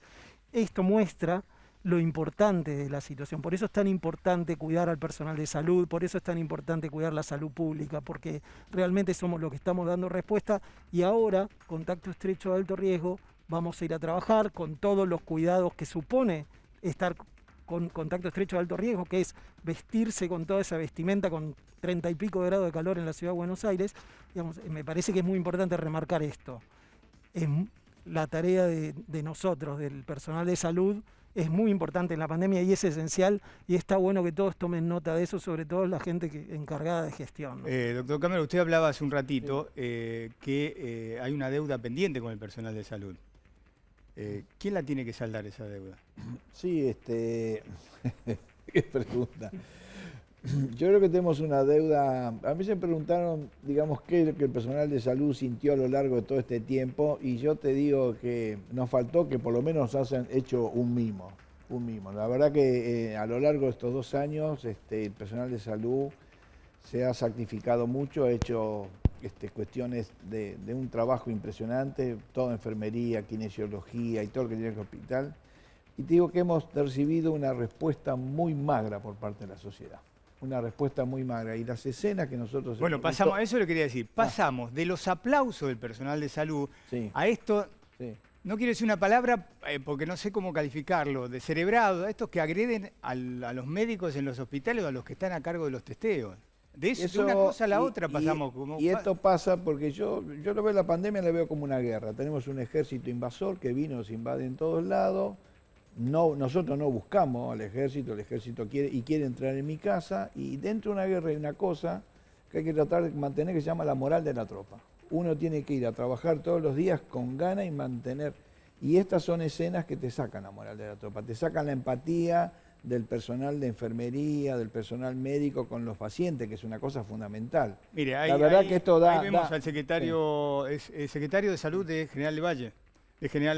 Esto muestra lo importante de la situación. Por eso es tan importante cuidar al personal de salud, por eso es tan importante cuidar la salud pública, porque realmente somos los que estamos dando respuesta y ahora, contacto estrecho de alto riesgo, vamos a ir a trabajar con todos los cuidados que supone estar con contacto estrecho de alto riesgo, que es vestirse con toda esa vestimenta con 30 y pico de grados de calor en la ciudad de Buenos Aires. Digamos, me parece que es muy importante remarcar esto. Es la tarea de nosotros, del personal de salud, es muy importante en la pandemia y es esencial, y está bueno que todos tomen nota de eso, sobre todo la gente encargada de gestión, ¿no? Doctor Cámara, usted hablaba hace un ratito que hay una deuda pendiente con el personal de salud. ¿Quién la tiene que saldar esa deuda? Sí, qué pregunta. Yo creo que tenemos una deuda. A mí se preguntaron, digamos, qué es lo que el personal de salud sintió a lo largo de todo este tiempo, y yo te digo que nos faltó que por lo menos hayan hecho un mimo. La verdad que a lo largo de estos 2 años el personal de salud se ha sacrificado mucho, ha hecho cuestiones de un trabajo impresionante, toda enfermería, kinesiología y todo lo que tiene el hospital. Y te digo que hemos recibido una respuesta muy magra por parte de la sociedad. Una respuesta muy magra. Y las escenas que nosotros... Bueno, pasamos, eso lo quería decir, pasamos de los aplausos del personal de salud a esto, no quiero decir una palabra porque no sé cómo calificarlo, descerebrado, a estos que agreden a los médicos en los hospitales o a los que están a cargo de los testeos. De una cosa a la otra pasamos. Y esto pasa porque yo lo veo, la pandemia la veo como una guerra. Tenemos un ejército invasor que vino, nos invade en todos lados. No, nosotros no buscamos al ejército, el ejército quiere entrar en mi casa, y dentro de una guerra hay una cosa que hay que tratar de mantener que se llama la moral de la tropa. Uno tiene que ir a trabajar todos los días con ganas y mantener, y estas son escenas que te sacan la moral de la tropa, te sacan la empatía del personal de enfermería, del personal médico con los pacientes, que es una cosa fundamental. Mire, la verdad que esto da... Ahí vemos al secretario, secretario de Salud de General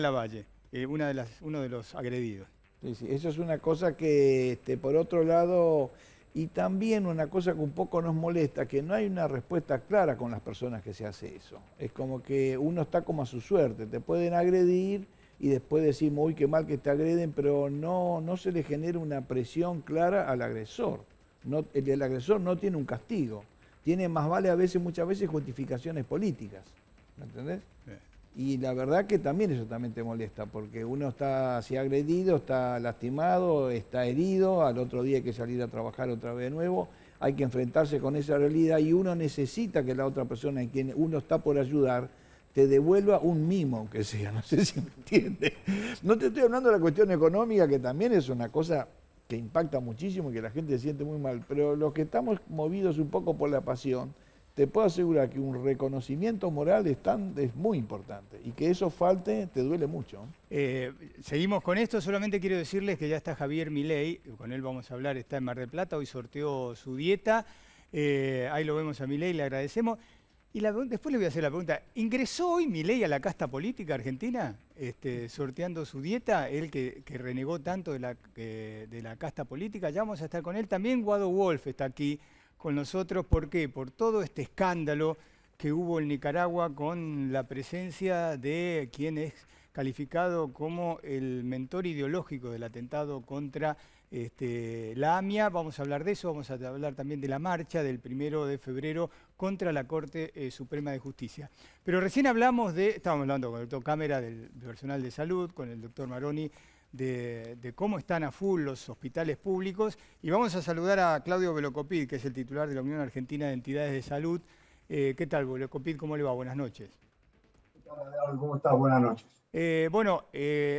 Lavalle. Uno de los agredidos. Sí, eso es una cosa que, por otro lado, y también una cosa que un poco nos molesta, que no hay una respuesta clara con las personas que se hace eso. Es como que uno está como a su suerte, te pueden agredir y después decimos, uy, qué mal que te agreden, pero no se le genera una presión clara al agresor. El agresor no tiene un castigo, tiene más vale muchas veces justificaciones políticas, ¿me entendés? Y la verdad que también eso también te molesta, porque uno está así agredido, está lastimado, está herido, al otro día hay que salir a trabajar otra vez de nuevo, hay que enfrentarse con esa realidad, y uno necesita que la otra persona en quien uno está por ayudar te devuelva un mimo, aunque sea, no sé si me entiende. No te estoy hablando de la cuestión económica, que también es una cosa que impacta muchísimo y que la gente se siente muy mal, pero los que estamos movidos un poco por la pasión, te puedo asegurar que un reconocimiento moral es muy importante, y que eso falte te duele mucho. Seguimos con esto, solamente quiero decirles que ya está Javier Milei, con él vamos a hablar, está en Mar del Plata, hoy sorteó su dieta, ahí lo vemos a Milei, le agradecemos. Y después le voy a hacer la pregunta, ¿ingresó hoy Milei a la casta política argentina, sorteando su dieta, él que renegó tanto de la casta política? Ya vamos a estar con él. También Guado Wolf está aquí con nosotros. ¿Por qué? Por todo este escándalo que hubo en Nicaragua con la presencia de quien es calificado como el mentor ideológico del atentado contra la AMIA. Vamos a hablar de eso, vamos a hablar también de la marcha del 1 de febrero contra la Corte Suprema de Justicia. Pero recién estábamos hablando con el doctor Cámara del personal de salud, con el doctor Maroni, de cómo están a full los hospitales públicos, y vamos a saludar a Claudio Velocopid, que es el titular de la Unión Argentina de Entidades de Salud. ¿Qué tal, Velocopid? ¿Cómo le va? Buenas noches. ¿Cómo estás? Buenas noches.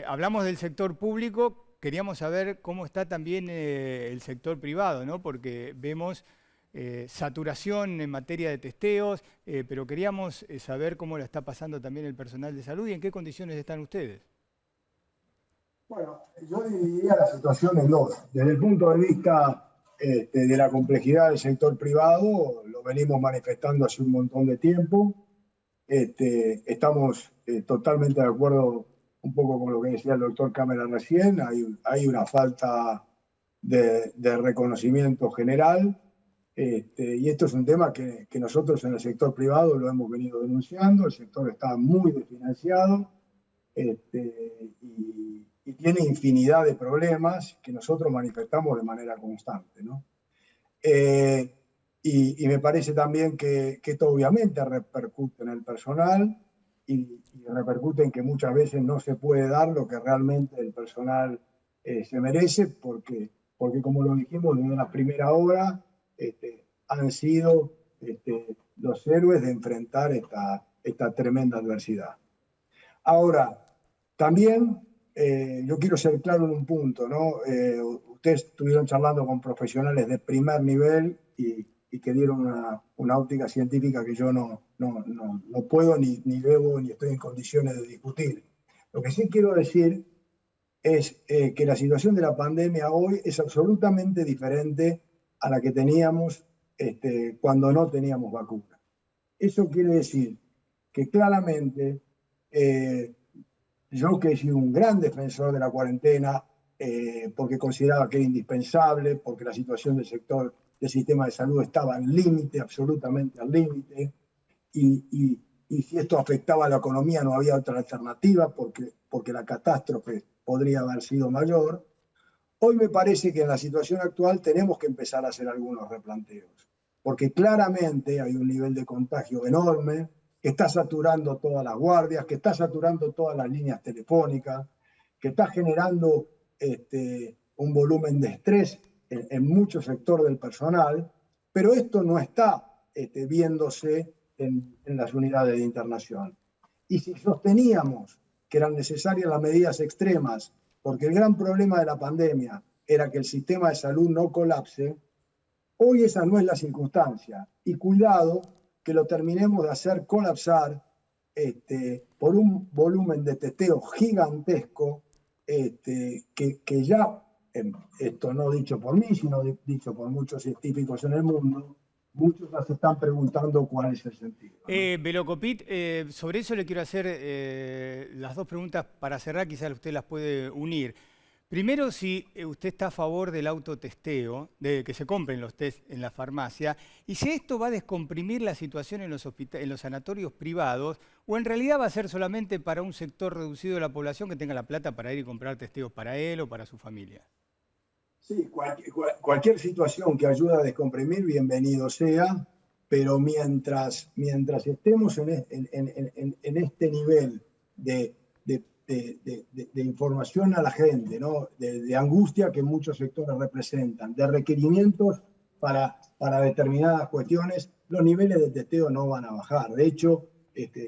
Hablamos del sector público, queríamos saber cómo está también el sector privado, ¿no? Porque vemos saturación en materia de testeos, pero queríamos saber cómo la está pasando también el personal de salud y en qué condiciones están ustedes. Bueno, yo dividiría la situación en dos. Desde el punto de vista de la complejidad del sector privado, lo venimos manifestando hace un montón de tiempo. Estamos totalmente de acuerdo un poco con lo que decía el doctor Cámara recién. Hay una falta de reconocimiento general, y esto es un tema que nosotros en el sector privado lo hemos venido denunciando. El sector está muy desfinanciado, y tiene infinidad de problemas que nosotros manifestamos de manera constante, ¿no? Y me parece también que esto obviamente repercute en el personal y repercute en que muchas veces no se puede dar lo que realmente el personal se merece porque como lo dijimos desde la primera hora, han sido los héroes de enfrentar esta tremenda adversidad. Ahora, también yo quiero ser claro en un punto, ¿no? Ustedes estuvieron charlando con profesionales de primer nivel y que dieron una óptica científica que yo no puedo, ni debo, ni estoy en condiciones de discutir. Lo que sí quiero decir es que la situación de la pandemia hoy es absolutamente diferente a la que teníamos cuando no teníamos vacuna. Eso quiere decir que claramente yo, que he sido un gran defensor de la cuarentena, porque consideraba que era indispensable, porque la situación del sector del sistema de salud estaba al límite, absolutamente al límite, y si esto afectaba a la economía no había otra alternativa, porque la catástrofe podría haber sido mayor. Hoy me parece que en la situación actual tenemos que empezar a hacer algunos replanteos, porque claramente hay un nivel de contagio enorme, que está saturando todas las guardias, que está saturando todas las líneas telefónicas, que está generando un volumen de estrés en mucho sector del personal, pero esto no está viéndose en las unidades de internación. Y si sosteníamos que eran necesarias las medidas extremas, porque el gran problema de la pandemia era que el sistema de salud no colapse, hoy esa no es la circunstancia. Y cuidado que lo terminemos de hacer colapsar por un volumen de testeo gigantesco que ya, esto no dicho por mí, sino dicho por muchos científicos en el mundo, muchos ya se están preguntando cuál es el sentido, ¿no? Velocopit, sobre eso le quiero hacer las dos preguntas para cerrar, quizás usted las puede unir. Primero, si usted está a favor del autotesteo, de que se compren los test en la farmacia, y si esto va a descomprimir la situación en los sanatorios privados, o en realidad va a ser solamente para un sector reducido de la población que tenga la plata para ir y comprar testeos para él o para su familia. Sí, cualquier situación que ayude a descomprimir, bienvenido sea, pero mientras estemos en este nivel de información a la gente, ¿no? de angustia que muchos sectores representan, de requerimientos para determinadas cuestiones, los niveles de testeo no van a bajar. De hecho,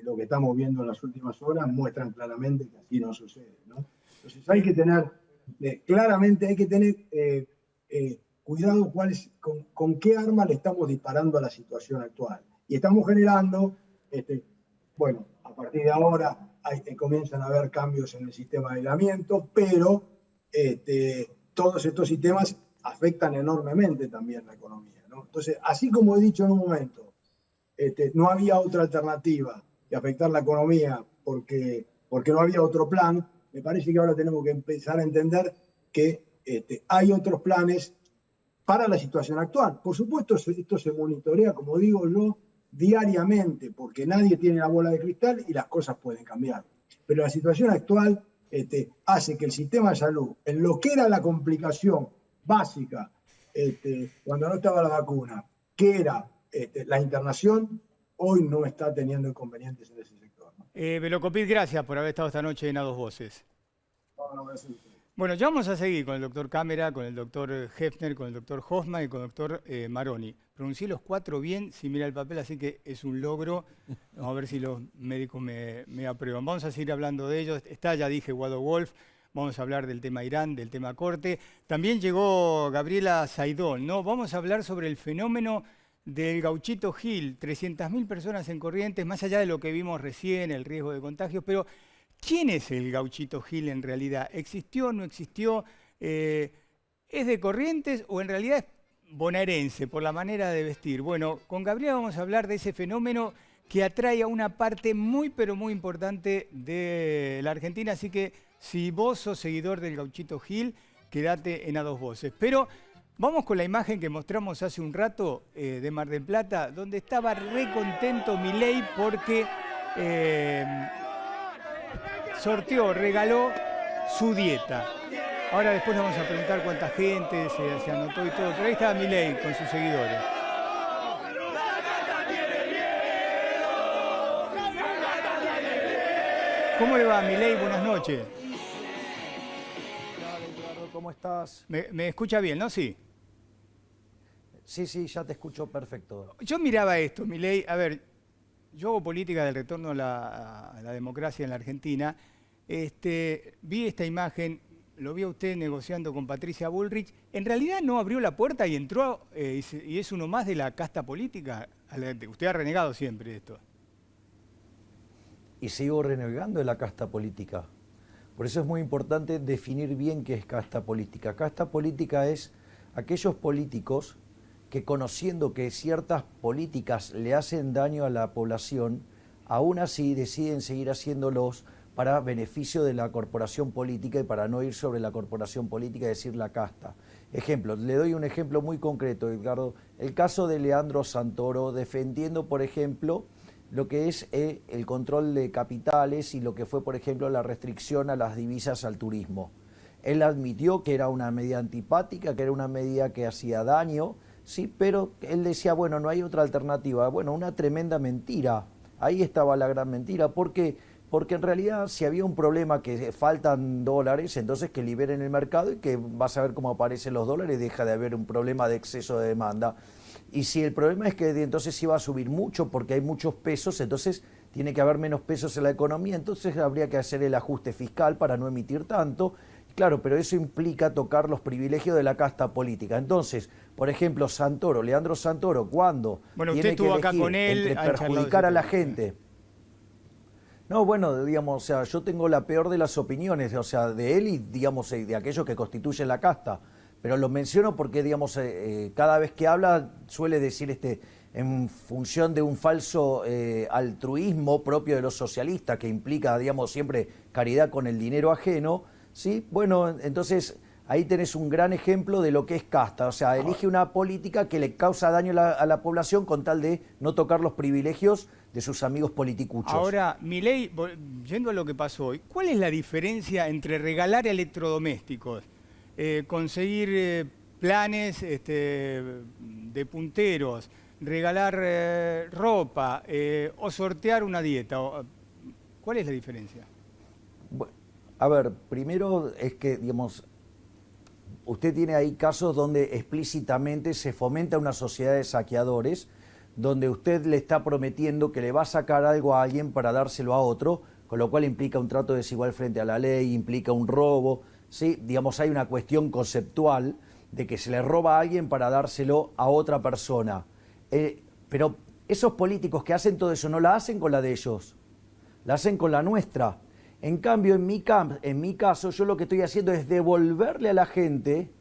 lo que estamos viendo en las últimas horas muestran claramente que así no sucede, ¿no? Entonces hay que tener, claramente hay que tener cuidado con qué arma le estamos disparando a la situación actual. Y estamos generando, bueno, a partir de ahora comienzan a haber cambios en el sistema de aislamiento, pero todos estos sistemas afectan enormemente también la economía, ¿no? Entonces, así como he dicho en un momento, no había otra alternativa de afectar la economía porque no había otro plan, me parece que ahora tenemos que empezar a entender que hay otros planes para la situación actual. Por supuesto, esto se monitorea, como digo yo, diariamente, porque nadie tiene la bola de cristal y las cosas pueden cambiar. Pero la situación actual hace que el sistema de salud, en lo que era la complicación básica, cuando no estaba la vacuna, que era la internación, hoy no está teniendo inconvenientes en ese sector, ¿no? Velocopit, gracias por haber estado esta noche en A Dos Voces. No, gracias a usted. Bueno, ya vamos a seguir con el doctor Cámara, con el doctor Hefner, con el doctor Hoffman y con el doctor Maroni. Pronuncié los 4 bien sin mirar el papel, así que es un logro. Vamos a ver si los médicos me aprueban. Vamos a seguir hablando de ellos. Está, ya dije, Guado Wolf. Vamos a hablar del tema Irán, del tema corte. También llegó Gabriela Saidón, ¿no? Vamos a hablar sobre el fenómeno del Gauchito Gil. 300.000 personas en Corrientes, más allá de lo que vimos recién, el riesgo de contagios, pero ¿quién es el Gauchito Gil en realidad? ¿Existió, no existió? ¿Es de Corrientes o en realidad es bonaerense por la manera de vestir? Bueno, con Gabriela vamos a hablar de ese fenómeno que atrae a una parte muy, pero muy importante de la Argentina. Así que si vos sos seguidor del Gauchito Gil, quédate en A Dos Voces. Pero vamos con la imagen que mostramos hace un rato de Mar del Plata, donde estaba re contento Milei porque regaló su dieta. Ahora después le vamos a preguntar cuánta gente se anotó y todo, pero ahí estaba Milei con sus seguidores. ¿Cómo le va, Milei? Buenas noches. ¿cómo estás? Me escucha bien, ¿no? Sí. Sí, ya te escucho perfecto. Yo miraba esto, Milei, a ver, yo hago política del retorno a la democracia en la Argentina. Vi esta imagen, lo vi a usted negociando con Patricia Bullrich. En realidad no abrió la puerta y entró, y es uno más de la casta política. Usted ha renegado siempre de esto. Y sigo renegando de la casta política. Por eso es muy importante definir bien qué es casta política. Casta política es aquellos políticos que, conociendo que ciertas políticas le hacen daño a la población, aún así deciden seguir haciéndolos para beneficio de la corporación política y para no ir sobre la corporación política y decir la casta. Ejemplo, le doy un ejemplo muy concreto, Edgardo. El caso de Leandro Santoro, defendiendo, por ejemplo, lo que es el control de capitales y lo que fue, por ejemplo, la restricción a las divisas al turismo. Él admitió que era una medida antipática, que era una medida que hacía daño, sí, pero él decía, bueno, no hay otra alternativa. Bueno, una tremenda mentira. Ahí estaba la gran mentira. ¿Por qué? Porque en realidad si había un problema que faltan dólares, entonces que liberen el mercado y que vas a ver cómo aparecen los dólares, deja de haber un problema de exceso de demanda. Y si el problema es que entonces iba a subir mucho porque hay muchos pesos, entonces tiene que haber menos pesos en la economía, entonces habría que hacer el ajuste fiscal para no emitir tanto. Claro, pero eso implica tocar los privilegios de la casta política. Entonces, por ejemplo, Santoro, Leandro Santoro, cuando bueno, tiene usted que estuvo acá con él, entre perjudicar a la gente. No, bueno, digamos, o sea, yo tengo la peor de las opiniones, o sea, de él y, digamos, de aquellos que constituyen la casta. Pero lo menciono porque, digamos, cada vez que habla suele decir en función de un falso altruismo propio de los socialistas, que implica, digamos, siempre caridad con el dinero ajeno, ¿sí? Bueno, entonces ahí tenés un gran ejemplo de lo que es casta, o sea, elige una política que le causa daño a la población con tal de no tocar los privilegios de sus amigos politicuchos. Ahora, Milei, yendo a lo que pasó hoy, ¿cuál es la diferencia entre regalar electrodomésticos, conseguir planes de punteros, regalar ropa o sortear una dieta? ¿Cuál es la diferencia? Bueno, a ver, primero es que, digamos, usted tiene ahí casos donde explícitamente se fomenta una sociedad de saqueadores, donde usted le está prometiendo que le va a sacar algo a alguien para dárselo a otro, con lo cual implica un trato desigual frente a la ley, implica un robo, ¿sí? Digamos, hay una cuestión conceptual de que se le roba a alguien para dárselo a otra persona. Pero esos políticos que hacen todo eso no la hacen con la de ellos, la hacen con la nuestra. En cambio, en mi caso, yo lo que estoy haciendo es devolverle a la gente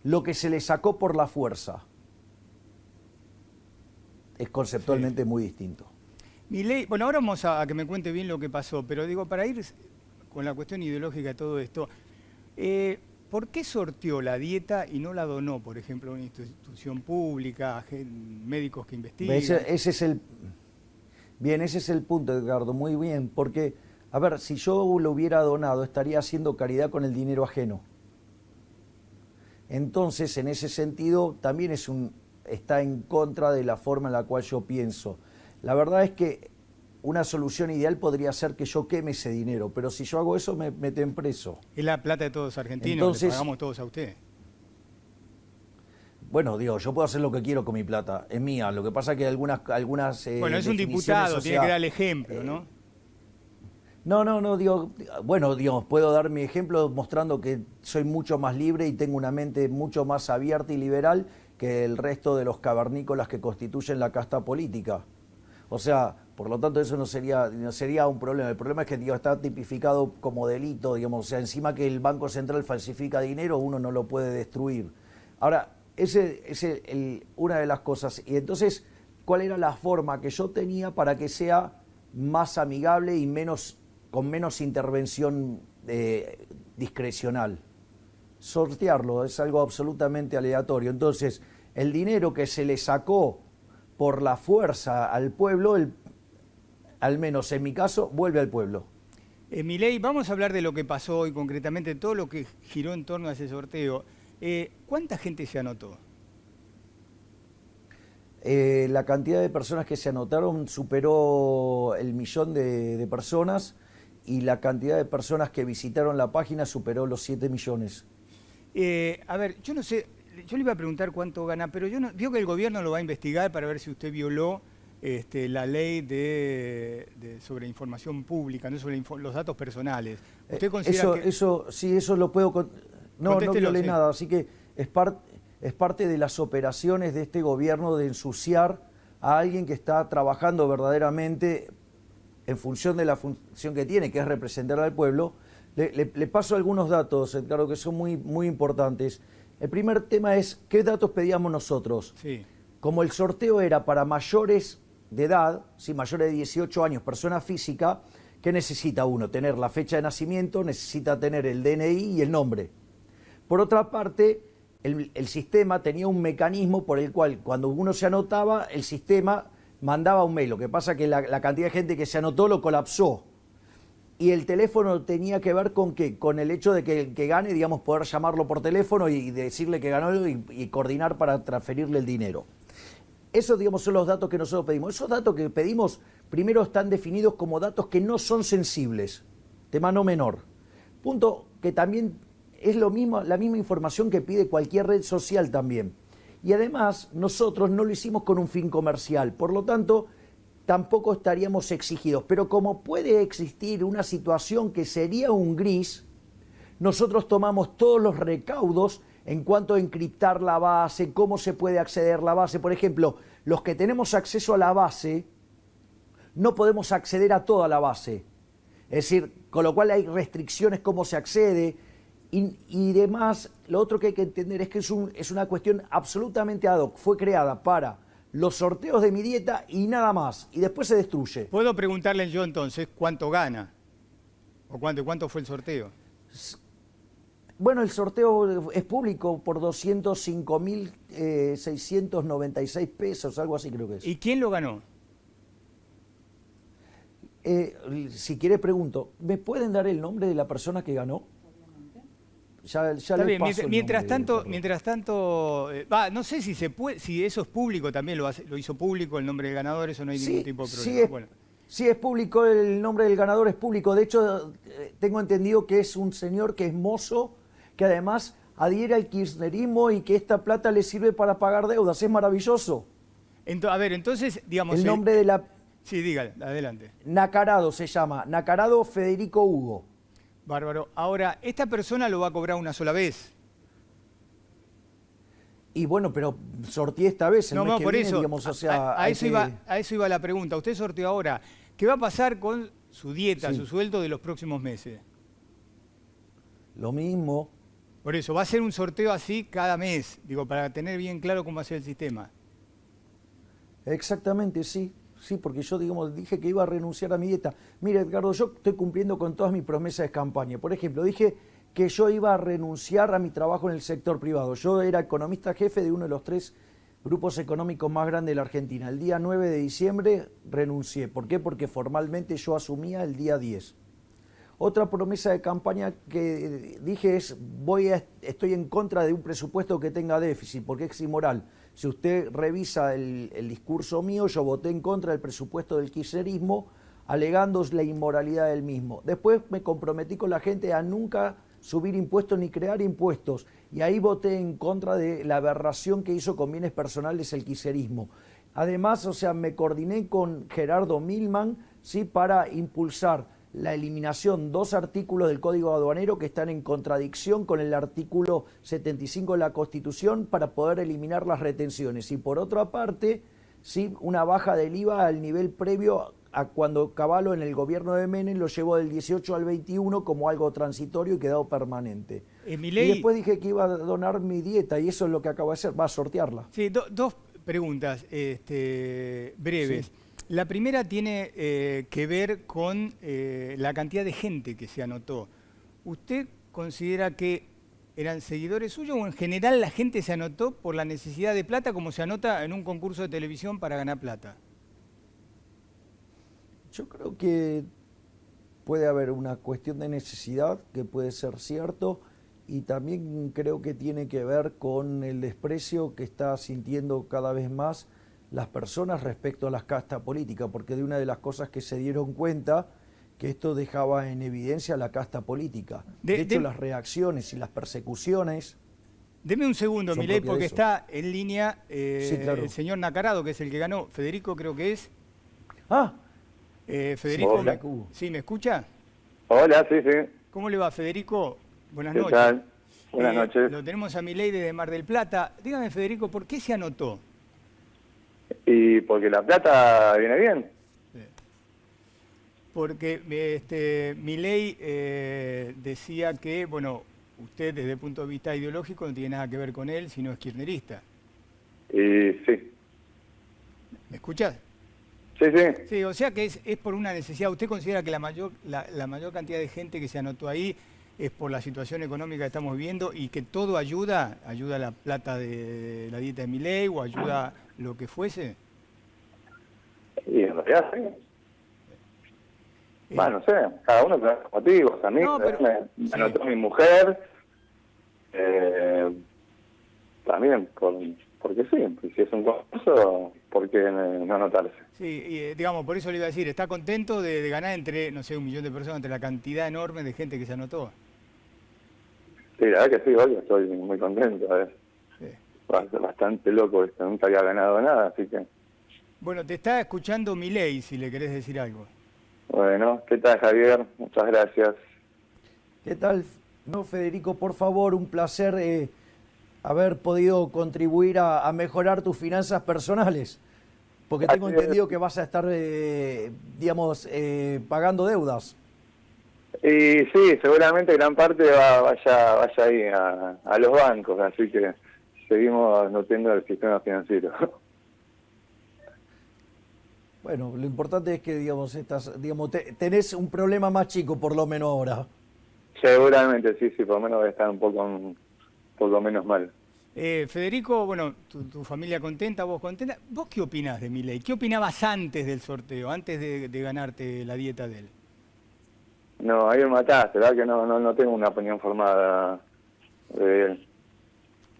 lo que se le sacó por la fuerza. Es conceptualmente muy distinto. Milei, bueno, ahora vamos a que me cuente bien lo que pasó, pero digo, para ir con la cuestión ideológica de todo esto, ¿por qué sorteó la dieta y no la donó, por ejemplo, a una institución pública, a médicos que investigan? Ese es el punto, Edgardo, muy bien, porque, a ver, si yo lo hubiera donado, estaría haciendo caridad con el dinero ajeno. Entonces, en ese sentido, también está en contra de la forma en la cual yo pienso. La verdad es que una solución ideal podría ser que yo queme ese dinero, pero si yo hago eso me meten preso. Es la plata de todos los argentinos, entonces, le pagamos todos a usted. Bueno, digo, yo puedo hacer lo que quiero con mi plata, es mía. Lo que pasa es que algunas bueno, es un diputado, tiene que dar el ejemplo, ¿no? No, digo, bueno, digamos, puedo dar mi ejemplo mostrando que soy mucho más libre y tengo una mente mucho más abierta y liberal que el resto de los cavernícolas que constituyen la casta política. O sea, por lo tanto eso no sería un problema. El problema es que, digo, está tipificado como delito, digamos, o sea, encima que el Banco Central falsifica dinero, uno no lo puede destruir. Ahora, ese es una de las cosas. Y entonces, ¿cuál era la forma que yo tenía para que sea más amigable y con menos intervención discrecional? Sortearlo, es algo absolutamente aleatorio. Entonces, el dinero que se le sacó por la fuerza al pueblo, al menos en mi caso, vuelve al pueblo. Milei, vamos a hablar de lo que pasó hoy, concretamente todo lo que giró en torno a ese sorteo. ¿Cuánta gente se anotó? La cantidad de personas que se anotaron superó el 1.000.000 de personas y la cantidad de personas que visitaron la página superó los 7 millones. A ver, yo no sé, yo le iba a preguntar cuánto gana, pero yo no, vio que el gobierno lo va a investigar para ver si usted violó la ley sobre información pública, no sobre los datos personales. ¿Usted considera eso lo puedo... No violé sí. nada, así que es parte de las operaciones de este gobierno de ensuciar a alguien que está trabajando verdaderamente en función de la función que tiene, que es representar al pueblo. Le paso algunos datos, Edgardo, que son muy, muy importantes. El primer tema es, ¿qué datos pedíamos nosotros? Sí. Como el sorteo era para mayores de edad, ¿sí? Mayores de 18 años, persona física, ¿qué necesita uno? Tener la fecha de nacimiento, necesita tener el DNI y el nombre. Por otra parte, el sistema tenía un mecanismo por el cual cuando uno se anotaba, el sistema mandaba un mail. Lo que pasa es que la cantidad de gente que se anotó lo colapsó. Y el teléfono tenía que ver con ¿qué? Con el hecho de que el que gane, digamos, poder llamarlo por teléfono y decirle que ganó y coordinar para transferirle el dinero. Esos, digamos, son los datos que nosotros pedimos. Esos datos que pedimos, primero están definidos como datos que no son sensibles. Tema no menor. Punto que también es la misma información que pide cualquier red social también. Y además, nosotros no lo hicimos con un fin comercial. Por lo tanto, tampoco estaríamos exigidos. Pero como puede existir una situación que sería un gris, nosotros tomamos todos los recaudos en cuanto a encriptar la base, cómo se puede acceder a la base. Por ejemplo, los que tenemos acceso a la base, no podemos acceder a toda la base. Es decir, con lo cual hay restricciones cómo se accede y demás. Lo otro que hay que entender es que es una cuestión absolutamente ad hoc. Fue creada para los sorteos de Mi Dieta y nada más. Y después se destruye. ¿Puedo preguntarle yo entonces cuánto gana? ¿O cuánto fue el sorteo? Bueno, el sorteo es público por 205.696 pesos, algo así creo que es. ¿Y quién lo ganó? Si quiere pregunto, ¿me pueden dar el nombre de la persona que ganó? Ya Está les bien, paso el mientras nombre, tanto, no sé si se puede, si eso es público también, lo hizo público el nombre del ganador, eso no hay ningún tipo de problema. Sí, es público, el nombre del ganador es público. De hecho, tengo entendido que es un señor que es mozo, que además adhiere al kirchnerismo y que esta plata le sirve para pagar deudas. Es maravilloso. A ver, entonces, digamos... El nombre de la... Sí, dígale, adelante. Nacarado se llama, Nacarado Federico Hugo. Bárbaro. Ahora, ¿esta persona lo va a cobrar una sola vez? Y bueno, pero sorteé esta vez, el mes que por viene, eso, digamos, o sea... a eso iba la pregunta. Usted sorteó ahora. ¿Qué va a pasar con su dieta, su sueldo de los próximos meses? Lo mismo. Por eso, va a ser un sorteo así cada mes, digo, para tener bien claro cómo va a ser el sistema. Exactamente, sí. Sí, porque yo, digamos, dije que iba a renunciar a mi dieta. Mire, Edgardo, yo estoy cumpliendo con todas mis promesas de campaña. Por ejemplo, dije que yo iba a renunciar a mi trabajo en el sector privado. Yo era economista jefe de uno de los 3 grupos económicos más grandes de la Argentina. El día 9 de diciembre renuncié. ¿Por qué? Porque formalmente yo asumía el día 10. Otra promesa de campaña que dije es, estoy en contra de un presupuesto que tenga déficit, porque es inmoral. Si usted revisa el discurso mío, yo voté en contra del presupuesto del kirchnerismo, alegando la inmoralidad del mismo. Después me comprometí con la gente a nunca subir impuestos ni crear impuestos, y ahí voté en contra de la aberración que hizo con bienes personales el kirchnerismo. Además, o sea, me coordiné con Gerardo Milman, ¿sí?, para impulsar la eliminación 2 artículos del Código Aduanero que están en contradicción con el artículo 75 de la Constitución para poder eliminar las retenciones. Y por otra parte, sí, una baja del IVA al nivel previo a cuando Cavallo en el gobierno de Menem lo llevó del 18 al 21 como algo transitorio y quedó permanente. Y después dije que iba a donar mi dieta y eso es lo que acabo de hacer, va a sortearla. Sí, dos preguntas breves. Sí. La primera tiene que ver con la cantidad de gente que se anotó. ¿Usted considera que eran seguidores suyos o en general la gente se anotó por la necesidad de plata como se anota en un concurso de televisión para ganar plata? Yo creo que puede haber una cuestión de necesidad, que puede ser cierto, y también creo que tiene que ver con el desprecio que está sintiendo cada vez más las personas respecto a las castas políticas, porque de una de las cosas que se dieron cuenta que esto dejaba en evidencia la casta política. De hecho, las reacciones y las persecuciones... Deme un segundo, son Milei, propias de porque eso. está en línea Sí, claro. el señor Nacarado, que es el que ganó. Federico creo que es. Ah, Federico, Hola. ¿sí me escucha? Hola, sí, sí. ¿Cómo le va, Federico? Buenas ¿Qué noches. tal? Buenas noches. Lo tenemos a Milei desde Mar del Plata. Dígame, Federico, ¿por qué se anotó? Y porque la plata viene bien. Porque Milei decía que, bueno, usted desde el punto de vista ideológico no tiene nada que ver con él, sino es kirchnerista. Y sí. ¿Me escuchas? Sí, sí. Sí, o sea que es por una necesidad. ¿Usted considera que la mayor cantidad de gente que se anotó ahí es por la situación económica que estamos viviendo y que todo ayuda la plata de la dieta de Milei o ayuda lo que fuese? Y en realidad sí. Bueno, no sé, cada uno tiene sus motivos. A mí No, pero- me anotó mi mujer. También, porque sí. Y si es un concurso, ¿por qué no anotarse? Sí, y, digamos, por eso le iba a decir, ¿está contento de ganar entre, no sé, 1 millón de personas, entre la cantidad enorme de gente que se anotó? Sí, la verdad que sí, hoy estoy muy contento. Sí. Bastante loco esto, nunca había ganado nada, así que... Bueno, te está escuchando Milei, si le querés decir algo. Bueno, ¿qué tal, Javier? Muchas gracias. ¿qué tal? No, Federico, por favor, un placer haber podido contribuir a mejorar tus finanzas personales. Porque tengo Así es. entendido que vas a estar, digamos, pagando deudas. Y sí, seguramente gran parte vaya ahí a los bancos, así que seguimos nutriendo el sistema financiero. Bueno, lo importante es que, digamos, tenés un problema más chico, por lo menos ahora. Seguramente, sí, por lo menos voy a estar un poco menos mal. Federico, bueno, tu familia contenta, vos contenta. ¿Vos qué opinás de Milei? ¿Qué opinabas antes del sorteo, antes de ganarte la dieta de él? No, ahí me mataste, ¿verdad? Que no tengo una opinión formada de él.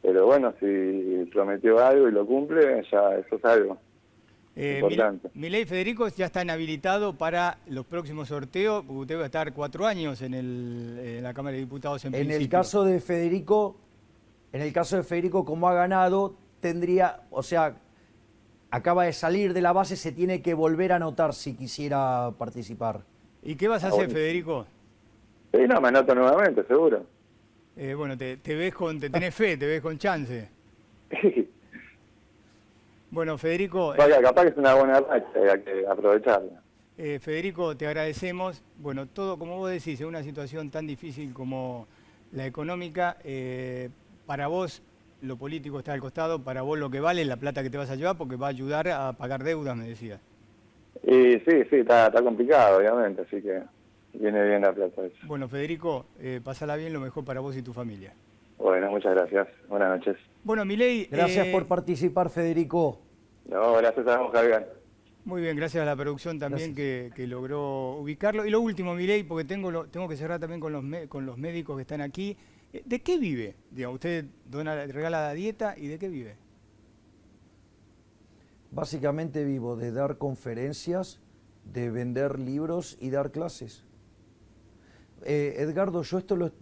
Pero bueno, si prometió algo y lo cumple, ya eso es algo. Importante. Milei, Federico, ya están habilitados para los próximos sorteos, porque usted va a estar 4 años en la Cámara de Diputados en En el principio. caso de Federico, como ha ganado, tendría, o sea, acaba de salir de la base, se tiene que volver a anotar si quisiera participar. ¿Y qué vas a hacer, bueno. Federico? Sí, no, me anoto nuevamente, seguro. Bueno, te tenés fe, te ves con chance. Bueno, Federico, Capaz que es una buena racha, hay que aprovecharla. Federico, te agradecemos. Bueno, todo, como vos decís, en una situación tan difícil como la económica, para vos lo político está al costado, para vos lo que vale es la plata que te vas a llevar porque va a ayudar a pagar deudas, me decías. Y sí, está complicado, obviamente, así que viene bien la plata. Eso. Bueno, Federico, pasala bien, lo mejor para vos y tu familia. Bueno, muchas gracias. Buenas noches. Bueno, Milei... Gracias por participar, Federico. No, gracias a vos, Javier. Muy bien, gracias a la producción también que logró ubicarlo. Y lo último, Milei, porque tengo que cerrar también con los médicos que están aquí. ¿De qué vive? Digamos, usted regala la dieta y ¿de qué vive? Básicamente vivo de dar conferencias, de vender libros y dar clases. Edgardo, yo esto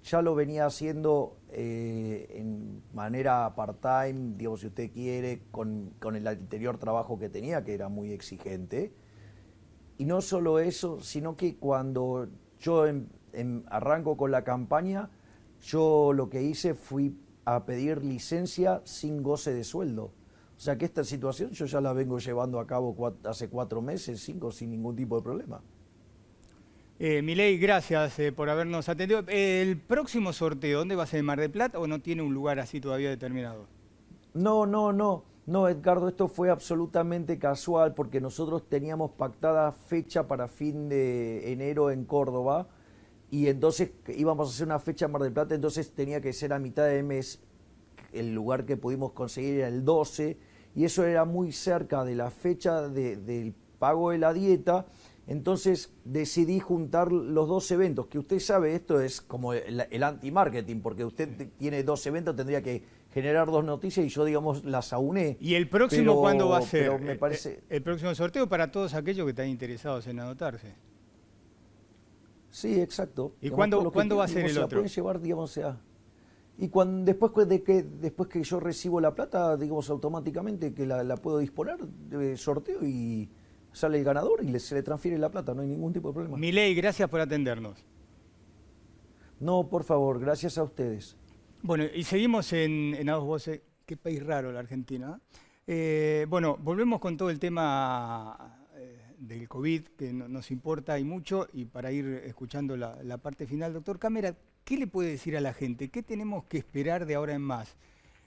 ya lo venía haciendo en manera part-time, digamos, si usted quiere, con el anterior trabajo que tenía, que era muy exigente. Y no solo eso, sino que cuando yo arranco con la campaña, yo lo que hice fui a pedir licencia sin goce de sueldo. O sea que esta situación yo ya la vengo llevando a cabo hace 4 meses, 5, sin ningún tipo de problema. Milei, gracias por habernos atendido. ¿El próximo sorteo, dónde va a ser? ¿En Mar del Plata o no tiene un lugar así todavía determinado? No, Edgardo, esto fue absolutamente casual porque nosotros teníamos pactada fecha para fin de enero en Córdoba y entonces íbamos a hacer una fecha en Mar del Plata, entonces tenía que ser a mitad de mes. El lugar que pudimos conseguir era el 12 y eso era muy cerca de la fecha del pago de la dieta. Entonces decidí juntar los 2 eventos, que usted sabe, esto es como el anti-marketing, porque usted tiene 2 eventos, tendría que generar 2 noticias y yo, digamos, las auné. ¿Y el próximo cuándo va a ser? Pero me parece... El próximo sorteo para todos aquellos que están interesados en anotarse. Sí, exacto. ¿Y Conozco lo que cuándo va a tiene, ser el se la otro? pueden llevar, digamos, y después que yo recibo la plata, digamos, automáticamente que la puedo disponer, sorteo y sale el ganador y se le transfiere la plata, no hay ningún tipo de problema. Milei, gracias por atendernos. No, por favor, gracias a ustedes. Bueno, y seguimos en A Dos Voces. Qué país raro la Argentina. Bueno, volvemos con todo el tema del COVID, que nos importa y mucho, y para ir escuchando la parte final. Doctor Cámara, ¿qué le puede decir a la gente? ¿Qué tenemos que esperar de ahora en más?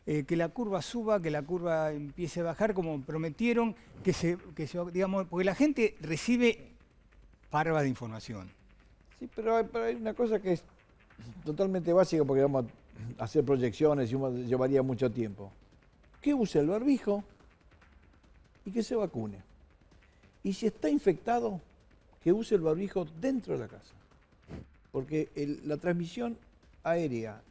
Que la curva suba, que la curva empiece a bajar, como prometieron, digamos, porque la gente recibe parva de información. Sí, pero hay una cosa que es totalmente básica porque vamos a hacer proyecciones y llevaría mucho tiempo. Que use el barbijo y que se vacune. Y si está infectado, que use el barbijo dentro de la casa. Porque la transmisión aérea,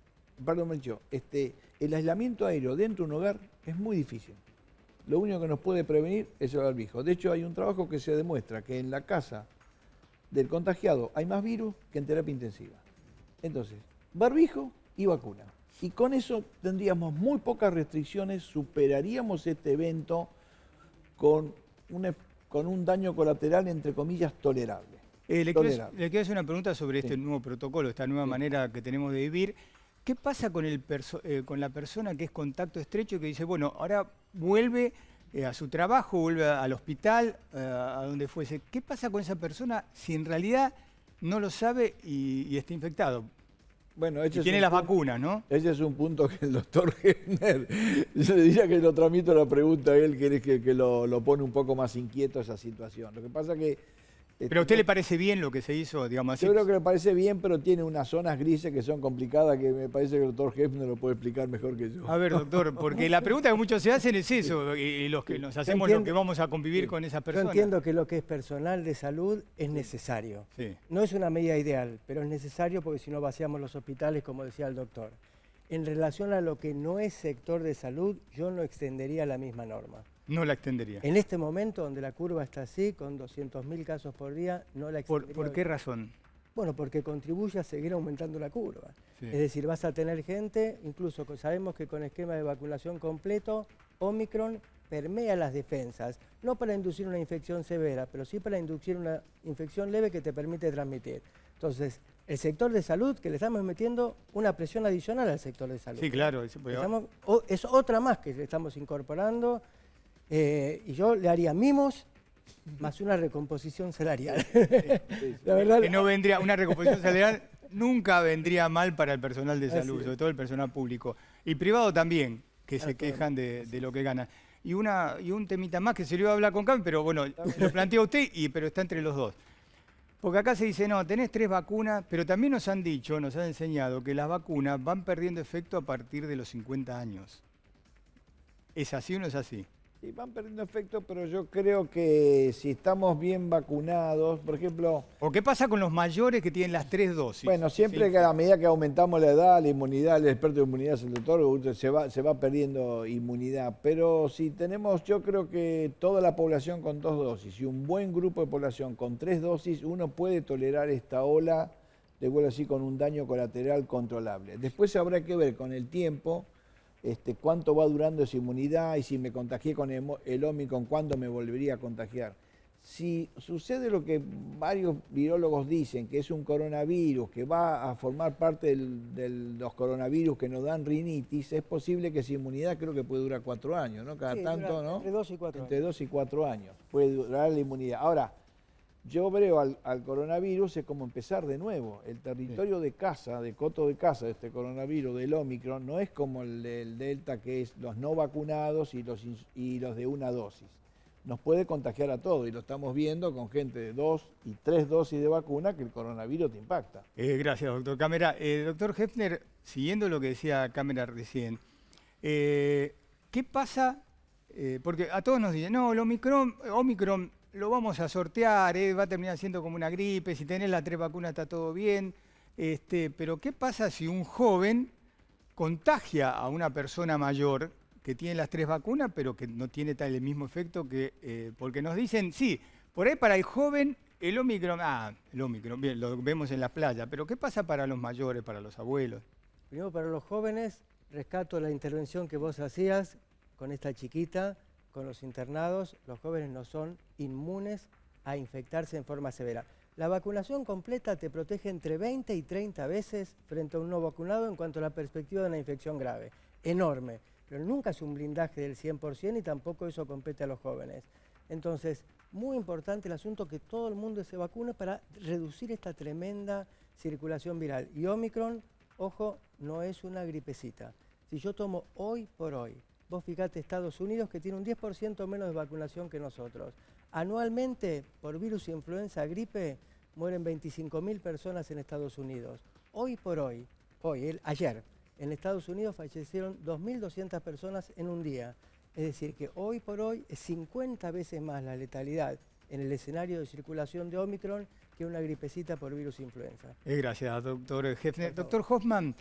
el aislamiento aéreo dentro de un hogar es muy difícil. Lo único que nos puede prevenir es el barbijo. De hecho, hay un trabajo que se demuestra que en la casa del contagiado hay más virus que en terapia intensiva. Entonces, barbijo y vacuna. Y con eso tendríamos muy pocas restricciones, superaríamos este evento con un daño colateral, entre comillas, tolerable. Le quiero hacer una pregunta sobre este nuevo protocolo, esta nueva manera que tenemos de vivir. ¿Qué pasa con la persona que es contacto estrecho y que dice, bueno, ahora vuelve a su trabajo, vuelve al hospital, a donde fuese? ¿Qué pasa con esa persona si en realidad no lo sabe y está infectado? Bueno, tiene las vacunas, ¿no? Ese es un punto que el doctor Hefner, yo le diría que lo tramito la pregunta a él, que lo pone un poco más inquieto esa situación. Lo que pasa que... ¿Pero a usted le parece bien lo que se hizo, digamos así? Yo creo que le parece bien, pero tiene unas zonas grises que son complicadas, que me parece que el doctor Hefner lo puede explicar mejor que yo. A ver, doctor, porque la pregunta que muchos se hacen es eso, y los que nos hacemos lo que vamos a convivir con esas personas. Yo entiendo que lo que es personal de salud es necesario. Sí. No es una medida ideal, pero es necesario porque si no vaciamos los hospitales, como decía el doctor. En relación a lo que no es sector de salud, yo no extendería la misma norma. No la extendería. En este momento, donde la curva está así, con 200.000 casos por día, no la extendería. ¿Por qué razón? Bueno, porque contribuye a seguir aumentando la curva. Sí. Es decir, vas a tener gente, incluso sabemos que con esquema de vacunación completo, Omicron permea las defensas, no para inducir una infección severa, pero sí para inducir una infección leve que te permite transmitir. Entonces, el sector de salud, que le estamos metiendo una presión adicional al sector de salud. Sí, claro. Es otra más que le estamos incorporando. Y yo le haría mimos más una recomposición salarial. La verdad, que no vendría, una recomposición salarial nunca vendría mal para el personal de salud, sobre todo el personal público. Y privado también, que se quejan de lo que ganan. Y un temita más que se le iba a hablar con Cam, pero bueno, se lo plantea usted, pero está entre los dos. Porque acá se dice, no, tenés 3 vacunas, pero también nos han dicho, nos han enseñado que las vacunas van perdiendo efecto a partir de los 50 años. ¿Es así o no es así? Sí, van perdiendo efecto, pero yo creo que si estamos bien vacunados, por ejemplo... ¿O qué pasa con los mayores que tienen las 3 dosis? Bueno, siempre que a medida que aumentamos la edad, la inmunidad, el experto de inmunidad es el doctor, se va perdiendo inmunidad. Pero si tenemos, yo creo que toda la población con 2 dosis y un buen grupo de población con 3 dosis, uno puede tolerar esta ola, de vuelvo así, con un daño colateral controlable. Después habrá que ver con el tiempo cuánto va durando esa inmunidad y si me contagié con el Omicron, cuándo me volvería a contagiar. Si sucede lo que varios virólogos dicen, que es un coronavirus que va a formar parte de los coronavirus que nos dan rinitis, es posible que esa inmunidad creo que puede durar 4 años, ¿no? Cada tanto, ¿no? Entre 2 y 4 Entre 2 y 4 años puede durar la inmunidad. Ahora, yo veo al coronavirus es como empezar de nuevo. El territorio de casa, de coto de casa de este coronavirus, del Omicron, no es como el del Delta, que es los no vacunados y los de una dosis. Nos puede contagiar a todos y lo estamos viendo con gente de 2 y 3 dosis de vacuna que el coronavirus te impacta. Gracias, doctor Cámara. Doctor Hefner, siguiendo lo que decía Cámara recién, ¿qué pasa? Porque a todos nos dicen, no, el Omicron lo vamos a sortear, va a terminar siendo como una gripe, si tenés las 3 vacunas está todo bien. Pero ¿qué pasa si un joven contagia a una persona mayor que tiene las 3 vacunas, pero que no tiene el mismo efecto que... porque nos dicen, sí, por ahí para el joven El Omicron, bien, lo vemos en la playa, pero ¿qué pasa para los mayores, para los abuelos? Primero, para los jóvenes, rescato la intervención que vos hacías con esta chiquita, con los internados. Los jóvenes no son inmunes a infectarse en forma severa. La vacunación completa te protege entre 20 y 30 veces frente a un no vacunado en cuanto a la perspectiva de una infección grave. Enorme, pero nunca es un blindaje del 100% y tampoco eso compete a los jóvenes. Entonces, muy importante el asunto que todo el mundo se vacune para reducir esta tremenda circulación viral. Y Omicron, ojo, no es una gripecita. Si yo tomo hoy por hoy, vos fijate Estados Unidos que tiene un 10% menos de vacunación que nosotros. Anualmente, por virus, influenza, gripe, mueren 25.000 personas en Estados Unidos. Hoy por hoy, ayer, en Estados Unidos fallecieron 2.200 personas en un día. Es decir, que hoy por hoy es 50 veces más la letalidad en el escenario de circulación de Omicron que una gripecita por virus influenza. Gracias, doctor Hefner. Doctor Hoffman,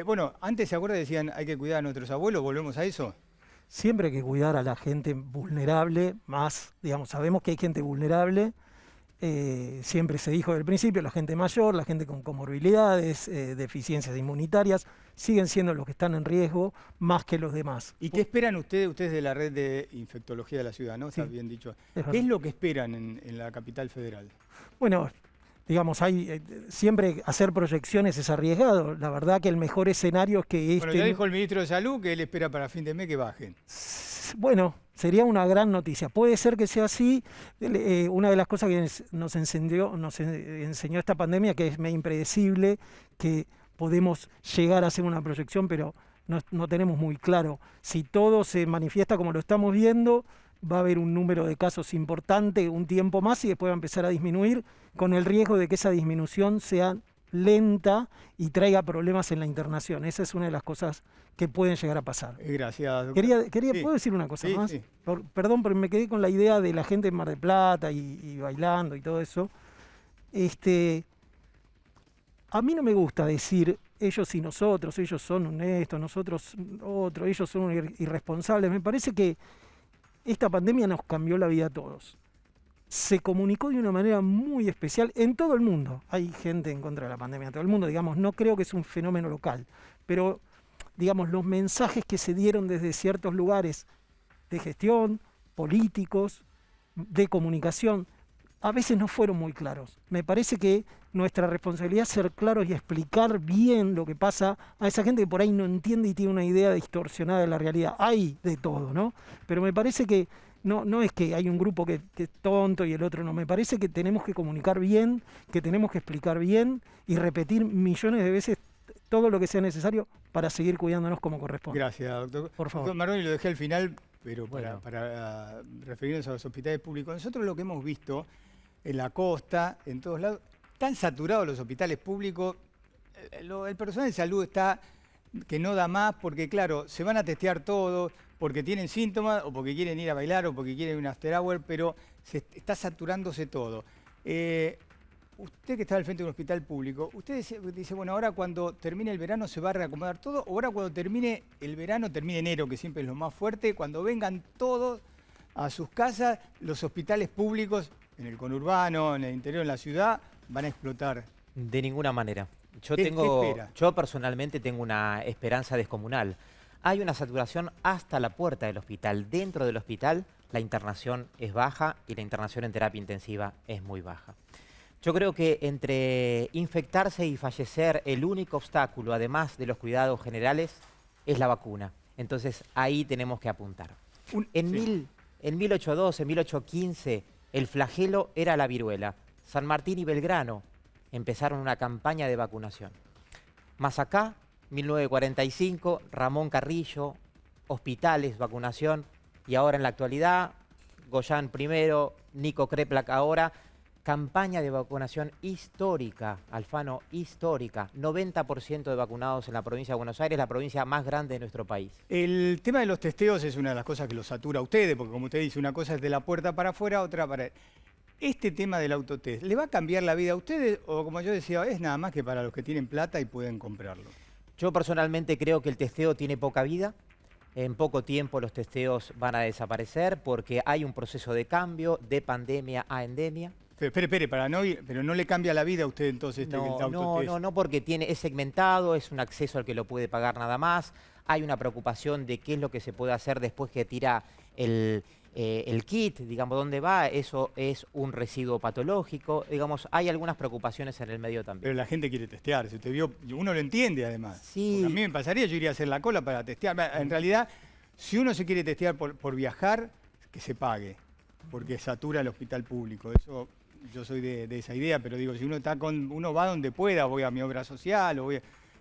bueno, antes se acuerda decían hay que cuidar a nuestros abuelos, ¿volvemos a eso? Siempre hay que cuidar a la gente vulnerable, más, digamos, sabemos que hay gente vulnerable, siempre se dijo desde el principio, la gente mayor, la gente con comorbilidades, deficiencias inmunitarias, siguen siendo los que están en riesgo más que los demás. ¿Y qué esperan ustedes de la red de infectología de la ciudad, ¿no? Sí, Está bien dicho. es ¿Qué es lo que esperan en la capital federal? Bueno, digamos, siempre hacer proyecciones es arriesgado. La verdad que el mejor escenario es que Bueno, ya dijo el ministro de Salud que él espera para fin de mes que bajen. Bueno, sería una gran noticia. Puede ser que sea así. Una de las cosas que nos enseñó esta pandemia, que es medio impredecible, que podemos llegar a hacer una proyección, pero no tenemos muy claro. Si todo se manifiesta como lo estamos viendo, va a haber un número de casos importante un tiempo más y después va a empezar a disminuir, con el riesgo de que esa disminución sea lenta y traiga problemas en la internación. Esa es una de las cosas que pueden llegar a pasar. Gracias, doctor. Sí. ¿Puedo decir una cosa más? Sí. Perdón, pero me quedé con la idea de la gente en Mar del Plata y bailando y todo eso. A mí no me gusta decir ellos y nosotros, ellos son honestos, nosotros otros, ellos son irresponsables. Me parece que esta pandemia nos cambió la vida a todos. Se comunicó de una manera muy especial en todo el mundo. Hay gente en contra de la pandemia en todo el mundo, digamos, no creo que es un fenómeno local, pero digamos, los mensajes que se dieron desde ciertos lugares de gestión, políticos, de comunicación, a veces no fueron muy claros. Me parece que nuestra responsabilidad es ser claros y explicar bien lo que pasa a esa gente que por ahí no entiende y tiene una idea distorsionada de la realidad. Hay de todo, ¿no? Pero me parece que no es que hay un grupo que es tonto y el otro no. Me parece que tenemos que comunicar bien, que tenemos que explicar bien y repetir millones de veces todo lo que sea necesario para seguir cuidándonos como corresponde. Gracias, doctor. Por favor. Doctor Maroni, lo dejé al final, pero Bueno. para referirnos a los hospitales públicos. Nosotros lo que hemos visto en la costa, en todos lados, están saturados los hospitales públicos. El personal de salud está que no da más porque, claro, se van a testear todos porque tienen síntomas o porque quieren ir a bailar o porque quieren un after hour, pero está saturándose todo. Usted que está al frente de un hospital público, usted dice, bueno, ahora cuando termine el verano se va a reacomodar todo, o ahora cuando termine el verano, termine enero, que siempre es lo más fuerte, cuando vengan todos a sus casas, los hospitales públicos en el conurbano, en el interior de la ciudad, van a explotar. De ninguna manera. ¿Qué espera? Yo personalmente tengo una esperanza descomunal. Hay una saturación hasta la puerta del hospital. Dentro del hospital la internación es baja y la internación en terapia intensiva es muy baja. Yo creo que entre infectarse y fallecer, el único obstáculo, además de los cuidados generales, es la vacuna. Entonces ahí tenemos que apuntar. En 1812, en 1815, el flagelo era la viruela. San Martín y Belgrano empezaron una campaña de vacunación. Más acá, 1945, Ramón Carrillo, hospitales, vacunación, y ahora en la actualidad, Goyán primero, Nico Kreplak ahora, campaña de vacunación histórica, Alfano, histórica, 90% de vacunados en la provincia de Buenos Aires, la provincia más grande de nuestro país. El tema de los testeos es una de las cosas que los satura a ustedes, porque como usted dice, una cosa es de la puerta para afuera, otra para... Este tema del autotest, ¿le va a cambiar la vida a ustedes o, como yo decía, es nada más que para los que tienen plata y pueden comprarlo? Yo personalmente creo que el testeo tiene poca vida. En poco tiempo los testeos van a desaparecer porque hay un proceso de cambio de pandemia a endemia. Espere, pero no le cambia la vida a usted entonces el autotest. No, porque es segmentado, es un acceso al que lo puede pagar nada más. Hay una preocupación de qué es lo que se puede hacer después que tira el kit, digamos, dónde va, eso es un residuo patológico. Digamos, hay algunas preocupaciones en el medio también. Pero la gente quiere testearse, usted vio, uno lo entiende además. Sí. Porque a mí me pasaría, yo iría a hacer la cola para testear. En realidad, si uno se quiere testear por viajar, que se pague, porque satura el hospital público. Eso, yo soy de esa idea, pero digo, si uno va donde pueda, voy a mi obra social,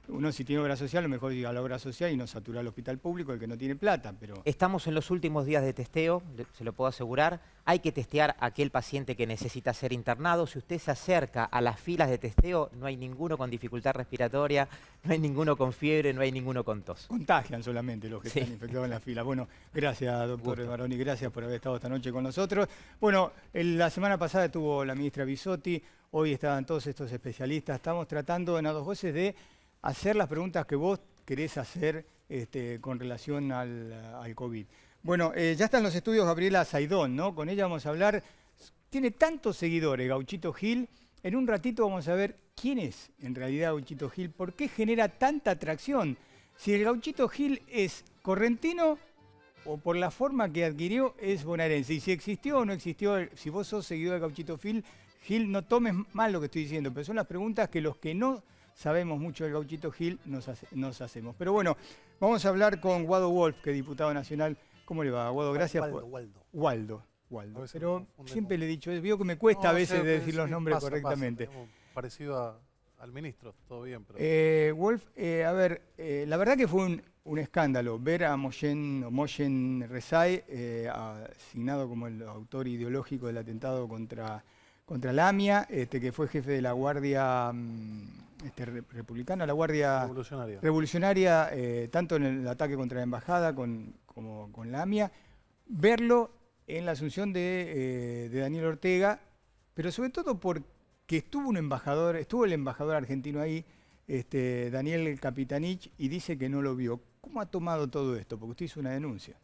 uno si tiene obra social, lo mejor ir a la obra social y no saturar el hospital público, el que no tiene plata. Pero estamos en los últimos días de testeo, se lo puedo asegurar. Hay que testear a aquel paciente que necesita ser internado. Si usted se acerca a las filas de testeo, no hay ninguno con dificultad respiratoria, no hay ninguno con fiebre, no hay ninguno con tos. Contagian solamente los que están infectados en la fila. Bueno, gracias, doctor Baroni, gracias por haber estado esta noche con nosotros. Bueno, la semana pasada estuvo la ministra Bisotti, hoy estaban todos estos especialistas. Estamos tratando en A Dos Voces de hacer las preguntas que vos querés hacer con relación al COVID. Bueno, ya está en los estudios Gabriela Saidón, ¿no? Con ella vamos a hablar. Tiene tantos seguidores, Gauchito Gil. En un ratito vamos a ver quién es en realidad Gauchito Gil, por qué genera tanta atracción. Si el Gauchito Gil es correntino o por la forma que adquirió es bonaerense. Y si existió o no existió, si vos sos seguidor de Gauchito Gil, no tomes mal lo que estoy diciendo, pero son las preguntas que los que no sabemos mucho del Gauchito Gil nos hacemos. Pero bueno, vamos a hablar con Guado Wolf, que es diputado nacional. ¿Cómo le va, Guado? Gracias. Waldo. Pero siempre le he dicho, veo que me cuesta a veces decir los nombres correctamente. Parecido al ministro, todo bien. Pero... Wolf, a ver, la verdad que fue un escándalo ver a Moyen Rezai, asignado como el autor ideológico del atentado contra Lamia, que fue jefe de la Guardia republicana, la Guardia Revolucionaria, tanto en el ataque contra la embajada como con Lamia, verlo en la asunción de Daniel Ortega, pero sobre todo porque estuvo el embajador argentino ahí, Daniel Capitanich, y dice que no lo vio. ¿Cómo ha tomado todo esto? Porque usted hizo una denuncia.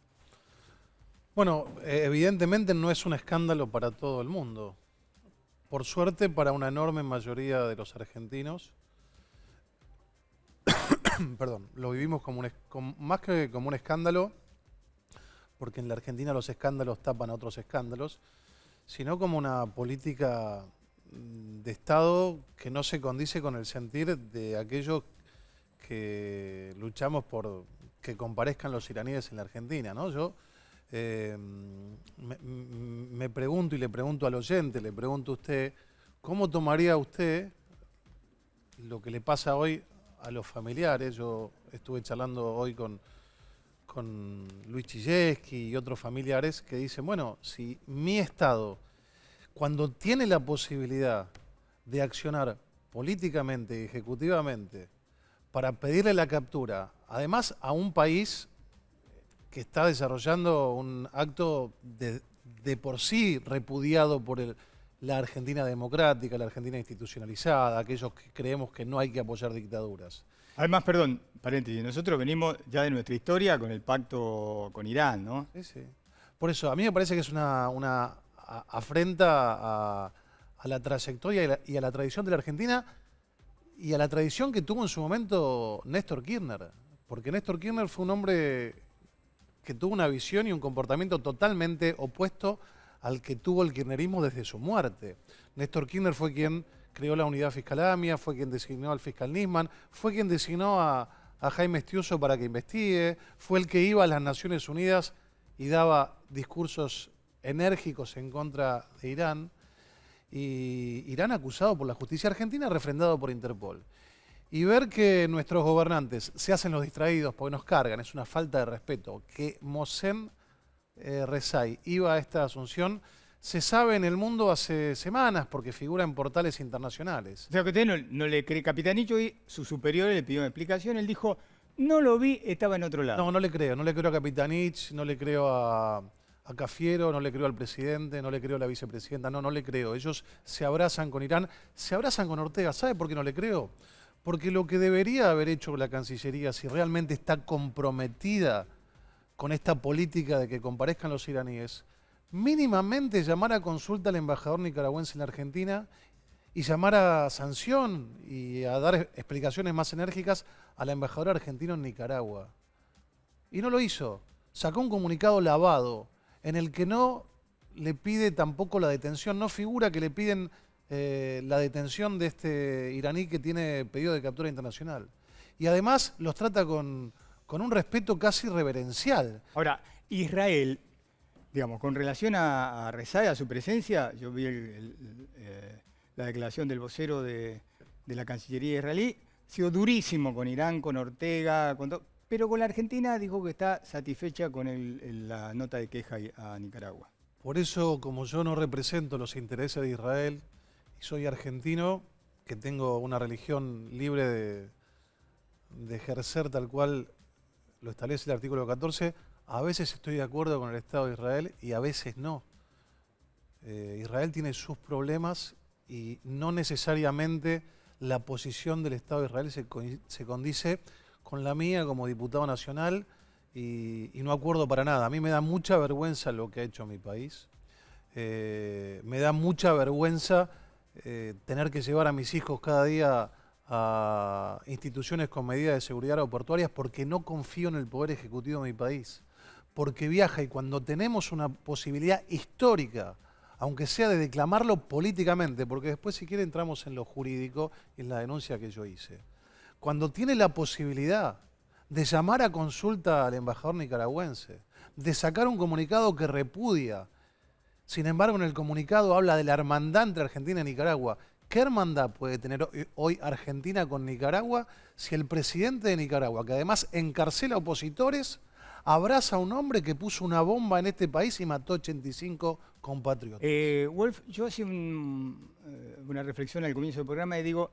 Bueno, evidentemente no es un escándalo para todo el mundo. Por suerte, para una enorme mayoría de los argentinos, perdón, lo vivimos más que como un escándalo, porque en la Argentina los escándalos tapan a otros escándalos, sino como una política de Estado que no se condice con el sentir de aquellos que luchamos por que comparezcan los iraníes en la Argentina, ¿no? Yo me pregunto y le pregunto al oyente, le pregunto a usted, ¿cómo tomaría usted lo que le pasa hoy a los familiares? Yo estuve charlando hoy con Luis Chilleski y otros familiares que dicen, bueno, si mi Estado, cuando tiene la posibilidad de accionar políticamente y ejecutivamente para pedirle la captura, además a un país que está desarrollando un acto de por sí repudiado por la Argentina democrática, la Argentina institucionalizada, aquellos que creemos que no hay que apoyar dictaduras. Además, perdón, paréntesis, nosotros venimos ya de nuestra historia con el pacto con Irán, ¿no? Sí. Por eso, a mí me parece que es una afrenta a la trayectoria y a la tradición de la Argentina y a la tradición que tuvo en su momento Néstor Kirchner. Porque Néstor Kirchner fue un hombre que tuvo una visión y un comportamiento totalmente opuesto al que tuvo el kirchnerismo desde su muerte. Néstor Kirchner fue quien creó la unidad fiscal AMIA, fue quien designó al fiscal Nisman, fue quien designó a Jaime Estiuso para que investigue, fue el que iba a las Naciones Unidas y daba discursos enérgicos en contra de Irán. Y Irán acusado por la justicia argentina, refrendado por Interpol. Y ver que nuestros gobernantes se hacen los distraídos porque nos cargan, es una falta de respeto. Que Moyen Rezai iba a esta asunción, se sabe en el mundo hace semanas porque figura en portales internacionales. O sea que usted no le cree. Capitanich hoy, su superior le pidió una explicación, él dijo, no lo vi, estaba en otro lado. No le creo a Capitanich, no le creo a Cafiero, no le creo al presidente, no le creo a la vicepresidenta, no le creo. Ellos se abrazan con Irán, se abrazan con Ortega. ¿Sabe por qué no le creo? Porque lo que debería haber hecho la Cancillería, si realmente está comprometida con esta política de que comparezcan los iraníes, mínimamente llamar a consulta al embajador nicaragüense en la Argentina y llamar a sanción y a dar explicaciones más enérgicas al embajador argentino en Nicaragua. Y no lo hizo. Sacó un comunicado lavado en el que no le pide tampoco la detención, no figura que le piden la detención de este iraní que tiene pedido de captura internacional. Y además los trata con un respeto casi reverencial. Ahora, Israel, digamos, con relación a Rezai, a su presencia, yo vi la declaración del vocero de la Cancillería israelí, ha sido durísimo con Irán, con Ortega, pero con la Argentina dijo que está satisfecha con la nota de queja a Nicaragua. Por eso, como yo no represento los intereses de Israel y soy argentino, que tengo una religión libre de ejercer tal cual lo establece el artículo 14, a veces estoy de acuerdo con el Estado de Israel y a veces no. Israel tiene sus problemas y no necesariamente la posición del Estado de Israel se condice con la mía como diputado nacional y no acuerdo para nada. A mí me da mucha vergüenza lo que ha hecho mi país. Me da mucha vergüenza tener que llevar a mis hijos cada día a instituciones con medidas de seguridad aeroportuarias porque no confío en el Poder Ejecutivo de mi país. Porque viaja y cuando tenemos una posibilidad histórica, aunque sea de declamarlo políticamente, porque después si quiere entramos en lo jurídico y en la denuncia que yo hice. Cuando tiene la posibilidad de llamar a consulta al embajador nicaragüense, de sacar un comunicado que repudia, sin embargo en el comunicado habla de la hermandad entre Argentina y Nicaragua. ¿Qué hermandad puede tener hoy Argentina con Nicaragua si el presidente de Nicaragua, que además encarcela opositores, abraza a un hombre que puso una bomba en este país y mató 85 compatriotas? Wolf, yo hacía una reflexión al comienzo del programa y digo,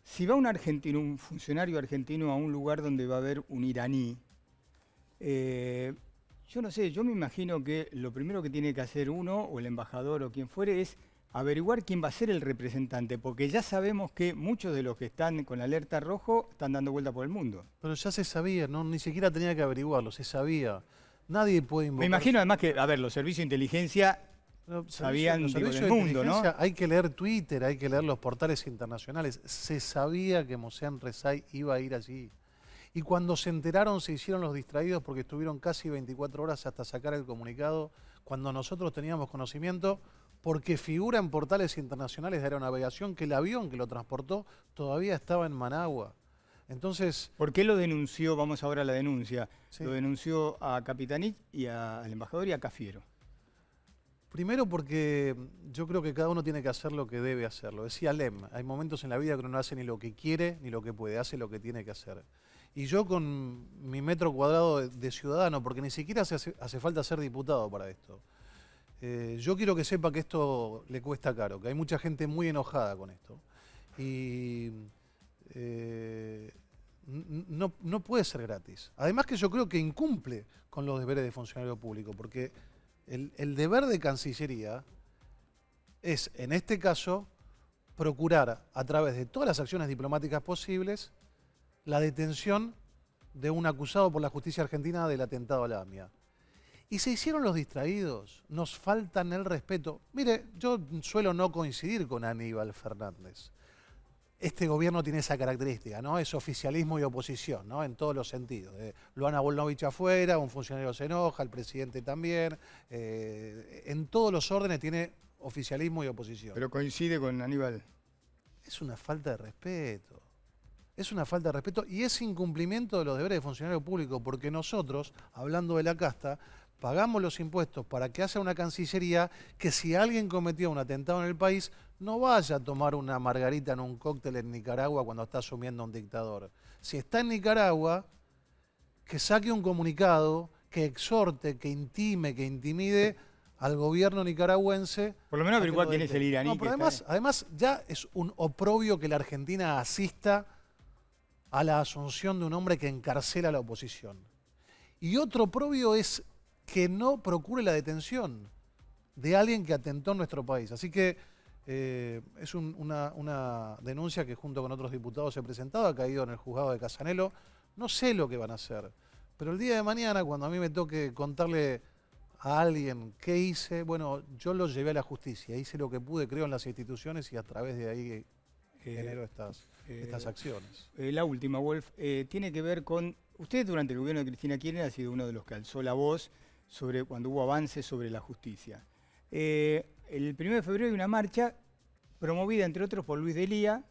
si va un argentino, un funcionario argentino a un lugar donde va a haber un iraní, yo no sé, yo me imagino que lo primero que tiene que hacer uno, o el embajador o quien fuere, es averiguar quién va a ser el representante, porque ya sabemos que muchos de los que están con la alerta rojo están dando vuelta por el mundo. Pero ya se sabía, no, ni siquiera tenía que averiguarlo, se sabía. Nadie puede invocar. Me imagino además que, a ver, los servicios de inteligencia sabían del mundo, ¿no? Hay que leer Twitter, hay que leer los portales internacionales. Se sabía que Mohsen Rezai iba a ir allí. Y cuando se enteraron se hicieron los distraídos porque estuvieron casi 24 horas hasta sacar el comunicado, cuando nosotros teníamos conocimiento, porque figura en portales internacionales de aeronavegación que el avión que lo transportó todavía estaba en Managua. Entonces, ¿por qué lo denunció? Vamos ahora a la denuncia. Sí. Lo denunció a Capitanich y al embajador y a Cafiero. Primero porque yo creo que cada uno tiene que hacer lo que debe hacerlo. Decía Lem, hay momentos en la vida que uno no hace ni lo que quiere ni lo que puede, hace lo que tiene que hacer. Y yo con mi metro cuadrado de ciudadano, porque ni siquiera hace falta ser diputado para esto, yo quiero que sepa que esto le cuesta caro, que hay mucha gente muy enojada con esto. Y no puede ser gratis. Además que yo creo que incumple con los deberes de funcionario público, porque el deber de Cancillería es, en este caso, procurar a través de todas las acciones diplomáticas posibles la detención de un acusado por la justicia argentina del atentado a la AMIA. Y se hicieron los distraídos, nos faltan el respeto. Mire, yo suelo no coincidir con Aníbal Fernández. Este gobierno tiene esa característica, ¿no? Es oficialismo y oposición, ¿no? En todos los sentidos. Luana Volnovich afuera, un funcionario se enoja, el presidente también. En todos los órdenes tiene oficialismo y oposición. Pero coincide con Aníbal. Es una falta de respeto. Es una falta de respeto y es incumplimiento de los deberes de funcionario público, porque nosotros, hablando de la casta, pagamos los impuestos para que haya una Cancillería que si alguien cometió un atentado en el país, no vaya a tomar una margarita en un cóctel en Nicaragua cuando está asumiendo a un dictador. Si está en Nicaragua, que saque un comunicado, que exhorte, que intime, que intimide al gobierno nicaragüense. Por lo menos averiguar quién es el iraní. No, pero además ya es un oprobio que la Argentina asista a la asunción de un hombre que encarcela a la oposición. Y otro oprobio es que no procure la detención de alguien que atentó en nuestro país. Así que es una denuncia que junto con otros diputados he presentado, ha caído en el juzgado de Casanelo. No sé lo que van a hacer, Pero el día de mañana, cuando a mí me toque contarle a alguien qué hice, bueno, yo lo llevé a la justicia, hice lo que pude, creo en las instituciones y a través de ahí genero estas acciones. La última, Wolf, tiene que ver con... Usted durante el gobierno de Cristina Kirchner ha sido uno de los que alzó la voz sobre cuando hubo avances sobre la justicia. El 1 de febrero hay una marcha promovida, entre otros, por Luis Delía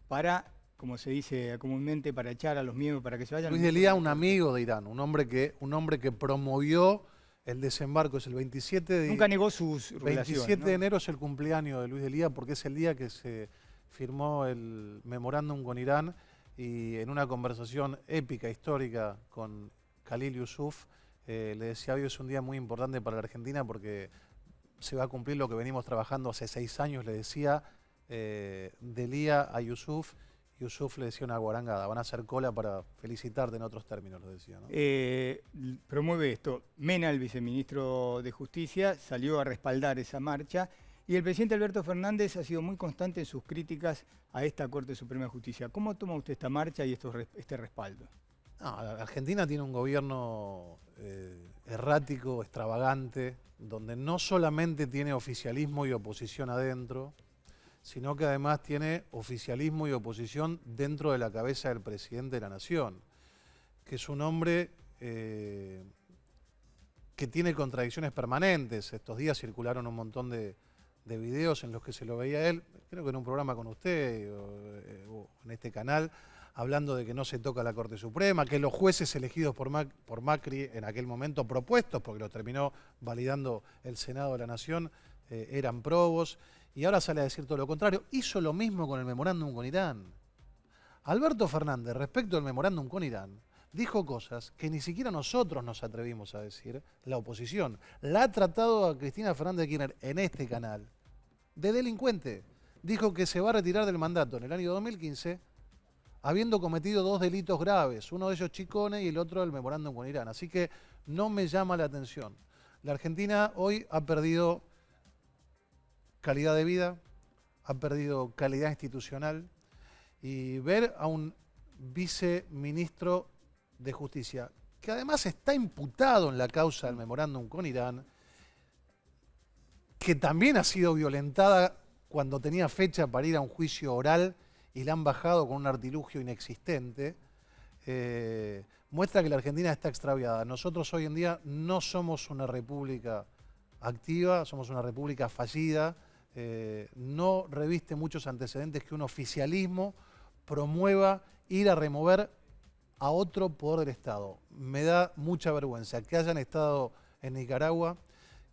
para, como se dice comúnmente, para echar a los miembros, para que se vayan... Luis Delía, un amigo de Irán, un hombre que promovió el desembarco, es el 27 de... Nunca negó sus 27 relaciones, ¿no? de enero es el cumpleaños de Luis Delía porque es el día que se firmó el memorándum con Irán y en una conversación épica, histórica con Khalil Yusuf, le decía, hoy es un día muy importante para la Argentina porque se va a cumplir lo que venimos trabajando hace 6 años, le decía Delía a Yusuf. Yusuf le decía una guarangada, van a hacer cola para felicitarte en otros términos, lo decía, ¿no? Promueve esto. Mena, el viceministro de Justicia, salió a respaldar esa marcha y el presidente Alberto Fernández ha sido muy constante en sus críticas a esta Corte Suprema de Justicia. ¿Cómo toma usted esta marcha y este respaldo? No, Argentina tiene un gobierno errático, extravagante, donde no solamente tiene oficialismo y oposición adentro, sino que además tiene oficialismo y oposición dentro de la cabeza del presidente de la Nación, que es un hombre que tiene contradicciones permanentes. Estos días circularon un montón de videos en los que se lo veía a él, creo que en un programa con usted o en este canal, hablando de que no se toca la Corte Suprema, que los jueces elegidos por Macri en aquel momento propuestos, porque lo terminó validando el Senado de la Nación, eran probos. Y ahora sale a decir todo lo contrario. Hizo lo mismo con el memorándum con Irán. Alberto Fernández, respecto al memorándum con Irán, dijo cosas que ni siquiera nosotros nos atrevimos a decir, la oposición. La ha tratado a Cristina Fernández de Kirchner en este canal de delincuente. Dijo que se va a retirar del mandato en el año 2015, habiendo cometido 2 delitos graves, uno de ellos chicones y el otro el memorándum con Irán. Así que no me llama la atención. La Argentina hoy ha perdido calidad de vida, ha perdido calidad institucional y ver a un viceministro de Justicia, que además está imputado en la causa del memorándum con Irán, que también ha sido violentada cuando tenía fecha para ir a un juicio oral y la han bajado con un artilugio inexistente, muestra que la Argentina está extraviada. Nosotros hoy en día no somos una república activa, somos una república fallida. No reviste muchos antecedentes que un oficialismo promueva ir a remover a otro poder del Estado. Me da mucha vergüenza que hayan estado en Nicaragua,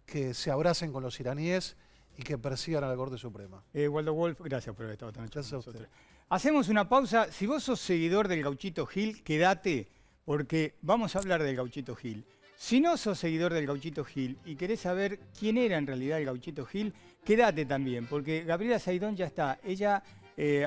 que se abracen con los iraníes y que persigan a la Corte Suprema. Waldo Wolf, gracias por haber estado esta noche con Gracias a nosotros. usted. Hacemos una pausa. Si vos sos seguidor del Gauchito Gil, quédate, porque vamos a hablar del Gauchito Gil. Si no sos seguidor del Gauchito Gil y querés saber quién era en realidad el Gauchito Gil, quédate también, porque Gabriela Saidón ya está. Ella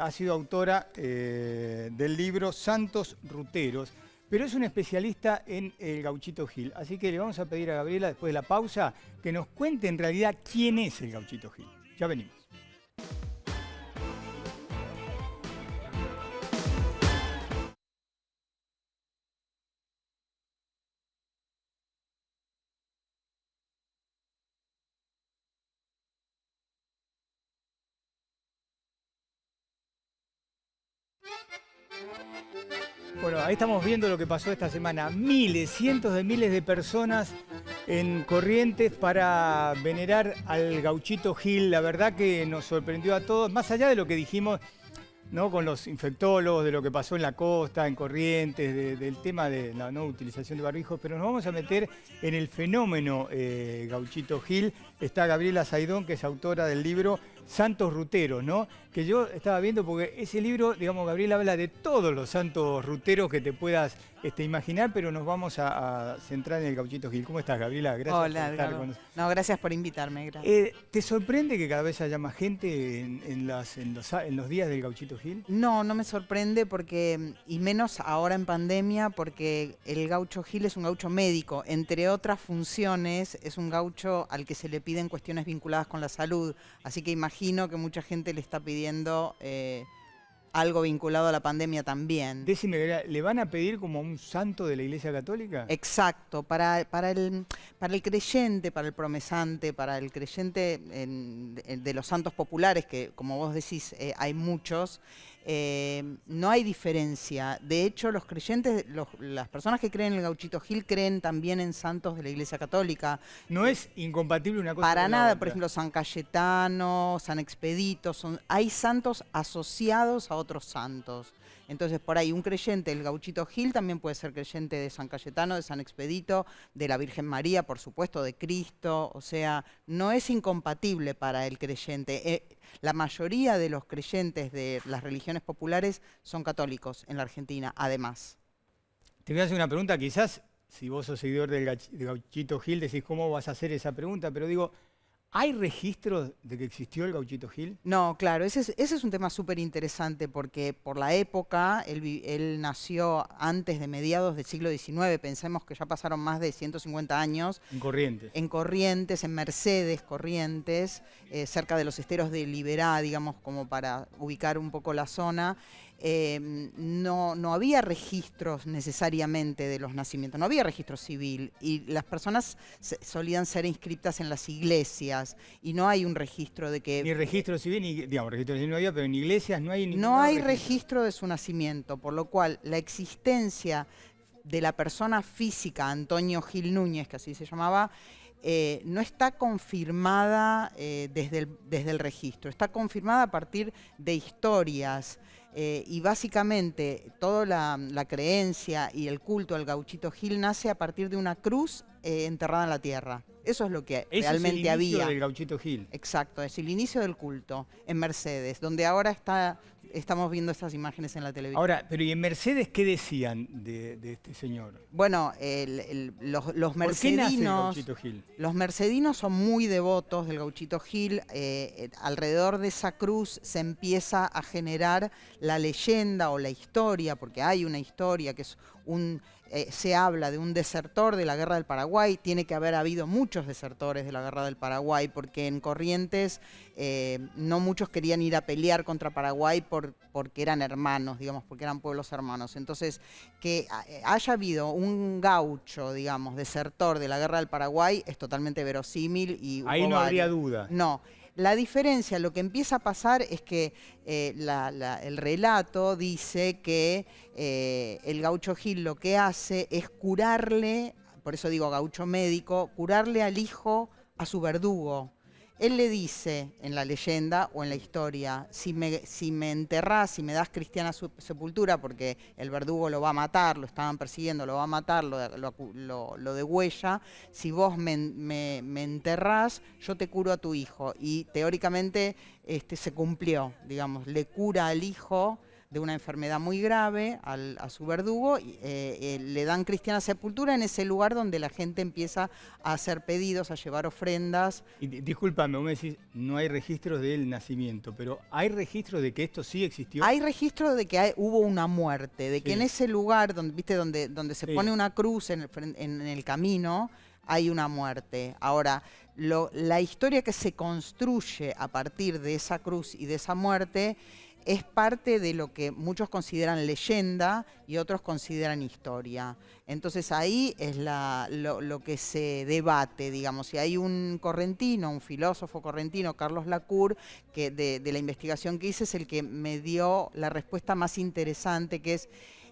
ha sido autora del libro Santos Ruteros, pero es una especialista en el Gauchito Gil. Así que le vamos a pedir a Gabriela, después de la pausa, que nos cuente en realidad quién es el Gauchito Gil. Ya venimos. Bueno, ahí estamos viendo lo que pasó esta semana. Miles, cientos de miles de personas en Corrientes para venerar al Gauchito Gil. La verdad que nos sorprendió a todos, más allá de lo que dijimos, ¿no?, con los infectólogos, de lo que pasó en la costa, en Corrientes, del tema de la no utilización de barbijos, pero nos vamos a meter en el fenómeno Gauchito Gil. Está Gabriela Saidón, que es autora del libro Santos Ruteros, ¿no? Que yo estaba viendo porque ese libro, digamos, Gabriela habla de todos los santos ruteros que te puedas imaginar, pero nos vamos a centrar en el Gauchito Gil. ¿Cómo estás, Gabriela? Gracias por estar con nosotros. No, gracias por invitarme. Gracias. ¿Te sorprende que cada vez haya más gente en los días del Gauchito Gil? No, no me sorprende porque, y menos ahora en pandemia, porque el Gaucho Gil es un gaucho médico. Entre otras funciones, es un gaucho al que se le piden cuestiones vinculadas con la salud. Así que imagino que mucha gente le está pidiendo algo vinculado a la pandemia también. Decime, ¿le van a pedir como a un santo de la Iglesia Católica? Exacto, para el creyente, para el promesante, para el creyente de los santos populares, que como vos decís hay muchos, no hay diferencia. De hecho, los creyentes, las personas que creen en el Gauchito Gil creen también en santos de la Iglesia Católica. No es incompatible una cosa Para con la nada, otra. por ejemplo, San Cayetano, San Expedito, hay santos asociados a otros santos. Entonces, por ahí, un creyente del Gauchito Gil también puede ser creyente de San Cayetano, de San Expedito, de la Virgen María, por supuesto, de Cristo. O sea, no es incompatible para el creyente. La mayoría de los creyentes de las religiones populares son católicos en la Argentina, además. Te voy a hacer una pregunta, quizás, si vos sos seguidor del Gauchito Gil, decís cómo vas a hacer esa pregunta, pero digo, ¿hay registros de que existió el Gauchito Gil? No, claro, ese es un tema súper interesante porque por la época, él nació antes de mediados del siglo XIX, pensemos que ya pasaron más de 150 años. En Corrientes. En Corrientes, en Mercedes, Corrientes, cerca de los esteros de Liberá, digamos, como para ubicar un poco la zona. No había registros necesariamente de los nacimientos, no había registro civil y las personas solían ser inscritas en las iglesias y no hay un registro de que... Ni registro civil, ni, digamos, registro civil no había, pero en iglesias no hay ningún No hay registro de su nacimiento, por lo cual la existencia de la persona física, Antonio Gil Núñez, que así se llamaba, no está confirmada desde el registro, está confirmada a partir de historias. Y básicamente toda la creencia y el culto al Gauchito Gil nace a partir de una cruz enterrada en la tierra. Eso es lo que realmente había. Es el inicio del Gauchito Gil. Exacto, es el inicio del culto en Mercedes, donde ahora estamos viendo estas imágenes en la televisión. Ahora, pero ¿y en Mercedes qué decían de este señor? Bueno, los ¿Por qué nace el mercedinos, Gauchito Gil? los mercedinos son muy devotos del Gauchito Gil. Alrededor de esa cruz se empieza a generar la leyenda o la historia, porque hay una historia que es se habla de un desertor de la Guerra del Paraguay. Tiene que haber habido muchos desertores de la Guerra del Paraguay, porque en Corrientes no muchos querían ir a pelear contra Paraguay porque eran hermanos, digamos, porque eran pueblos hermanos. Entonces, que haya habido un gaucho, digamos, desertor de la Guerra del Paraguay es totalmente verosímil. Y ahí no habría duda. No. La diferencia, lo que empieza a pasar es que el relato dice que el Gaucho Gil lo que hace es curarle, por eso digo gaucho médico, curarle al hijo a su verdugo. Él le dice en la leyenda o en la historia, si me enterrás, si me das cristiana sepultura, porque el verdugo lo va a matar, lo estaban persiguiendo, lo va a matar, lo degüella, si vos me enterrás, yo te curo a tu hijo. Y teóricamente se cumplió, digamos, le cura al hijo de una enfermedad muy grave a su verdugo, le dan cristiana sepultura en ese lugar donde la gente empieza a hacer pedidos, a llevar ofrendas. Y discúlpame, vos me decís, no hay registros del nacimiento, pero ¿hay registros de que esto sí existió? Hay registros de que hubo una muerte, de que en ese lugar donde se pone una cruz en el camino, hay una muerte. Ahora, la historia que se construye a partir de esa cruz y de esa muerte es parte de lo que muchos consideran leyenda y otros consideran historia. Entonces ahí es lo que se debate, digamos. Si hay un correntino, un filósofo correntino, Carlos Lacour, que de la investigación que hice es el que me dio la respuesta más interesante, que es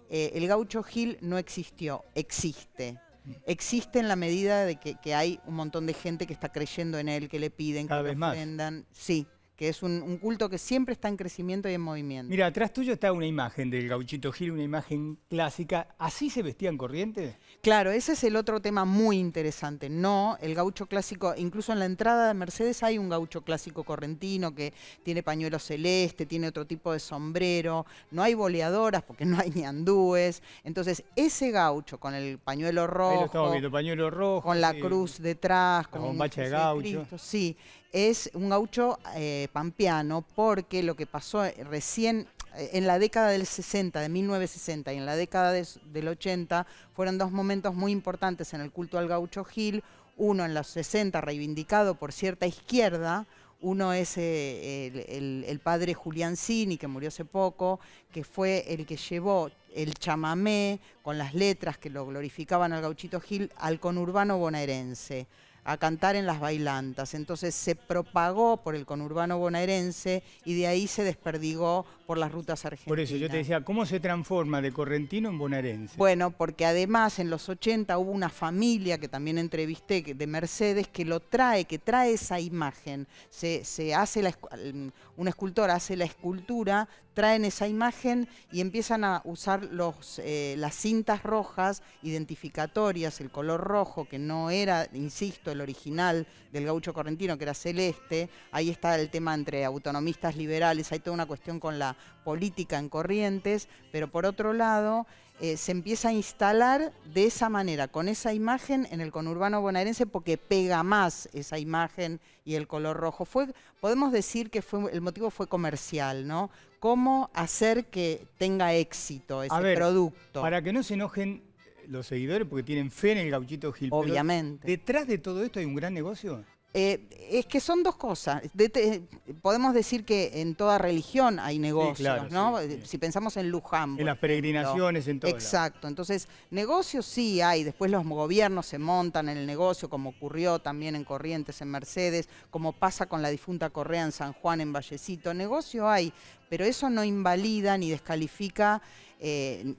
el Gaucho Gil no existió, existe. Existe en la medida de que hay un montón de gente que está creyendo en él, que le piden, cada que vez le ofrendan. Más. Sí. Que es un culto que siempre está en crecimiento y en movimiento. Mira, atrás tuyo está una imagen del Gauchito Gil, una imagen clásica. ¿Así se vestía en Corrientes? Claro, ese es el otro tema muy interesante. No, el gaucho clásico, incluso en la entrada de Mercedes hay un gaucho clásico correntino que tiene pañuelo celeste, tiene otro tipo de sombrero, no hay boleadoras porque no hay ñandúes. Entonces, ese gaucho con el pañuelo rojo, ahí lo estamos viendo, pañuelo rojo, con la cruz detrás, con la bombacha de gaucho. Cristo, sí. Es un gaucho pampeano porque lo que pasó recién en la década del 60, de 1960 y en la década del 80 fueron dos momentos muy importantes en el culto al Gaucho Gil. Uno en los 60 reivindicado por cierta izquierda, Uno es el padre Julián Cini, que murió hace poco, que fue el que llevó el chamamé con las letras que lo glorificaban al Gauchito Gil al conurbano bonaerense, a cantar en las bailantas. Entonces se propagó por el conurbano bonaerense y de ahí se desperdigó por las rutas argentinas. Por eso yo te decía, ¿cómo se transforma de correntino en bonaerense? Bueno, porque además en los 80 hubo una familia que también entrevisté de Mercedes que lo trae, que trae esa imagen. Se hace un escultor hace la escultura, traen esa imagen y empiezan a usar las cintas rojas identificatorias, el color rojo, que no era, insisto, el original del gaucho correntino, que era celeste. Ahí está el tema entre autonomistas liberales, hay toda una cuestión con la política en Corrientes, pero por otro lado se empieza a instalar de esa manera, con esa imagen en el conurbano bonaerense, porque pega más esa imagen y el color rojo. Podemos decir que el motivo fue comercial, ¿no? Cómo hacer que tenga éxito ese producto. Para que no se enojen los seguidores porque tienen fe en el Gauchito Gil. Obviamente. ¿Detrás de todo esto hay un gran negocio? Es que son dos cosas. Podemos decir que en toda religión hay negocios, sí, claro, ¿no? Sí. Si pensamos en Luján. En las peregrinaciones, en todo. Exacto. Entonces, negocios sí hay. Después los gobiernos se montan en el negocio, como ocurrió también en Corrientes, en Mercedes, como pasa con la difunta Correa en San Juan, en Vallecito. Negocio hay, pero eso no invalida ni descalifica,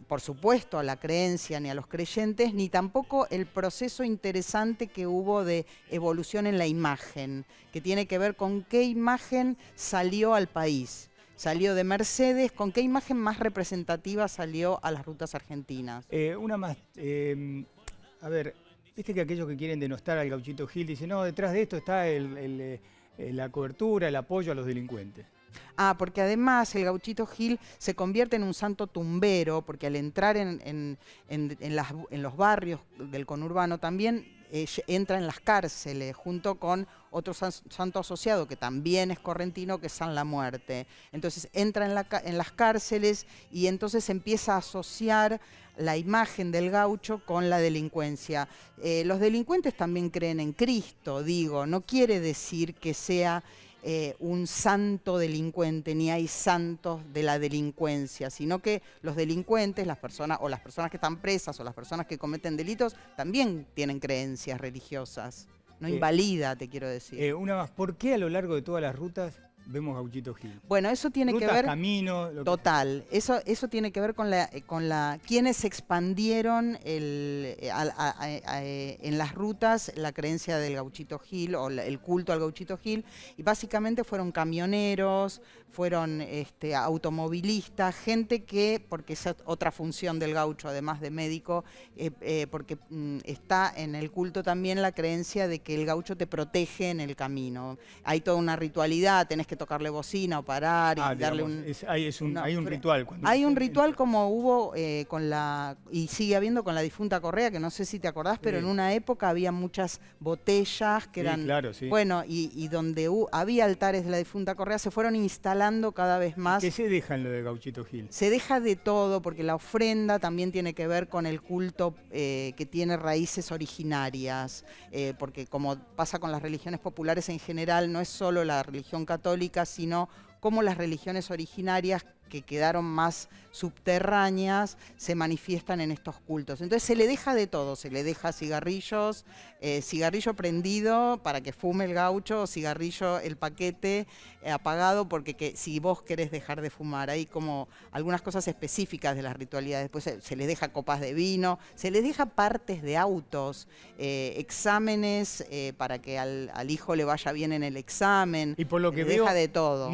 por supuesto, a la creencia ni a los creyentes, ni tampoco el proceso interesante que hubo de evolución en la imagen, que tiene que ver con qué imagen salió al país. Salió de Mercedes, ¿con qué imagen más representativa salió a las rutas argentinas? Una más, a ver, viste que aquellos que quieren denostar al Gauchito Gil dicen, no, detrás de esto está la cobertura, el apoyo a los delincuentes. Porque además el Gauchito Gil se convierte en un santo tumbero, porque al entrar en los barrios del conurbano también entra en las cárceles, junto con otro santo asociado que también es correntino, que es San la Muerte. Entonces entra en las cárceles y entonces empieza a asociar la imagen del gaucho con la delincuencia. Los delincuentes también creen en Cristo, digo, no quiere decir que sea un santo delincuente, ni hay santos de la delincuencia, sino que los delincuentes, las personas que están presas o las personas que cometen delitos, también tienen creencias religiosas. No invalida, te quiero decir. Una más, ¿por qué a lo largo de todas las rutas vemos Gauchito Gil? Bueno, eso tiene rutas, que ver... camino... Total. Eso tiene que ver con quienes expandieron en las rutas la creencia del Gauchito Gil o el culto al Gauchito Gil, y básicamente fueron camioneros, fueron automovilistas, gente que, porque esa es otra función del gaucho, además de médico, porque está en el culto también la creencia de que el gaucho te protege en el camino. Hay toda una ritualidad, tenés que tocarle bocina o parar y darle hay un ritual. Hay un ritual como hubo y sigue habiendo con la difunta Correa, que no sé si te acordás, pero en una época había muchas botellas que eran... Claro, sí. Bueno, y donde había altares de la difunta Correa, se fueron instalando cada vez más. ¿Qué se deja en lo de Gauchito Gil? Se deja de todo, porque la ofrenda también tiene que ver con el culto que tiene raíces originarias, porque como pasa con las religiones populares en general, no es solo la religión católica, sino como las religiones originarias que quedaron más subterráneas se manifiestan en estos cultos. Entonces se le deja de todo, se le deja cigarrillos, cigarrillo prendido para que fume el gaucho, cigarrillo, el paquete apagado, porque si vos querés dejar de fumar, hay como algunas cosas específicas de las ritualidades. Después se les deja copas de vino, se les deja partes de autos, exámenes para que al hijo le vaya bien en el examen. Y por lo que veo, deja de todo.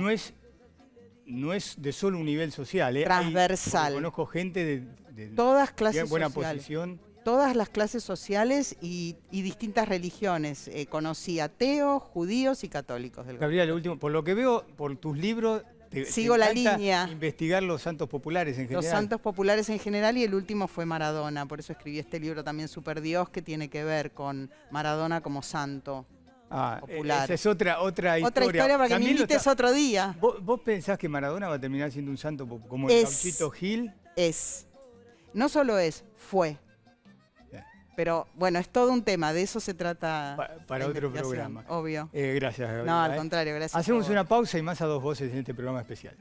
No es de solo un nivel social, transversal. Conozco gente de todas clases buena sociales. Posición. Todas las clases sociales y distintas religiones. Conocí ateos, judíos y católicos. Gabriela, lo último, por lo que veo, por tus libros, sigo la línea. Investigar los santos populares en general. Los santos populares en general, y el último fue Maradona. Por eso escribí este libro también, Super Dios, que tiene que ver con Maradona como santo. Popular. Esa es otra historia. Otra historia para que me invites otro día. ¿Vos pensás que Maradona va a terminar siendo un santo como el Gauchito Gil? No solo fue. Pero bueno, es todo un tema, de eso se trata. Para la otro investigación, programa. Obvio. Gracias, Gabriela. No, al contrario, gracias. Hacemos a vos. una pausa y más a dos voces en este programa especial.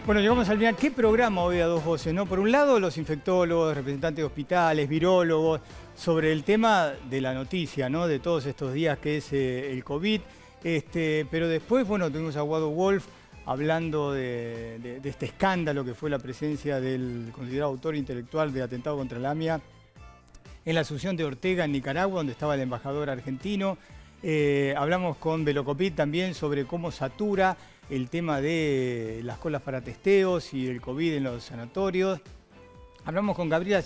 Bueno, llegamos al final. ¿Qué programa hoy a dos voces, no? Por un lado, los infectólogos, representantes de hospitales, virólogos, sobre el tema de la noticia, ¿no? De todos estos días que es el COVID. Pero después, bueno, tuvimos a Guado Wolf hablando de este escándalo que fue la presencia del considerado autor intelectual de atentado contra la AMIA en la Asunción de Ortega, en Nicaragua, donde estaba el embajador argentino. Hablamos con Velocopit también sobre cómo satura el tema de las colas para testeos y el COVID en los sanatorios. Hablamos con Gabriela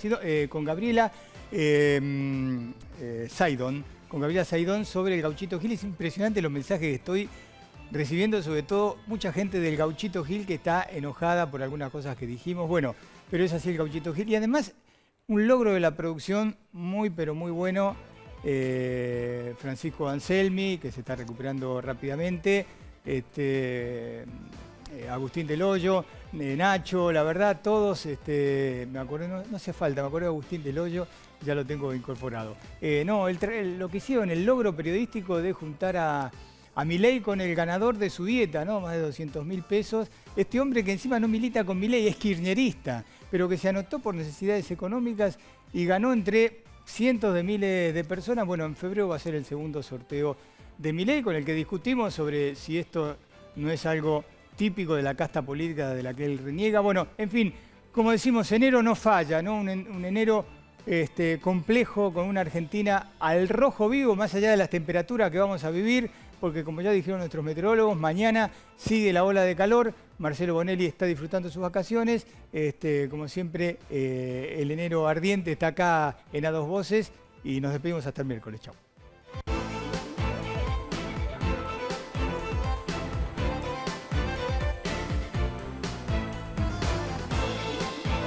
Saidón sobre el Gauchito Gil. Es impresionante los mensajes que estoy recibiendo, sobre todo mucha gente del Gauchito Gil que está enojada por algunas cosas que dijimos. Bueno, pero es así el Gauchito Gil. Y además, un logro de la producción muy, pero muy bueno. Francisco Anselmi, que se está recuperando rápidamente. Agustín Del Hoyo, Nacho, la verdad, todos, me acuerdo, no hace falta, me acuerdo de Agustín Del Hoyo, ya lo tengo incorporado. Lo que hicieron, el logro periodístico de juntar a Milei con el ganador de su dieta, ¿no? Más de 200.000 pesos. Este hombre que encima no milita con Milei, es kirchnerista, pero que se anotó por necesidades económicas y ganó entre cientos de miles de personas. Bueno, en febrero va a ser el segundo sorteo de Milei, con el que discutimos sobre si esto no es algo típico de la casta política de la que él reniega. Bueno, en fin, como decimos, enero no falla, ¿no? Un enero complejo, con una Argentina al rojo vivo, más allá de las temperaturas que vamos a vivir, porque como ya dijeron nuestros meteorólogos, mañana sigue la ola de calor. Marcelo Bonelli está disfrutando sus vacaciones. Como siempre, el enero ardiente está acá en A Dos Voces y nos despedimos hasta el miércoles. Chau.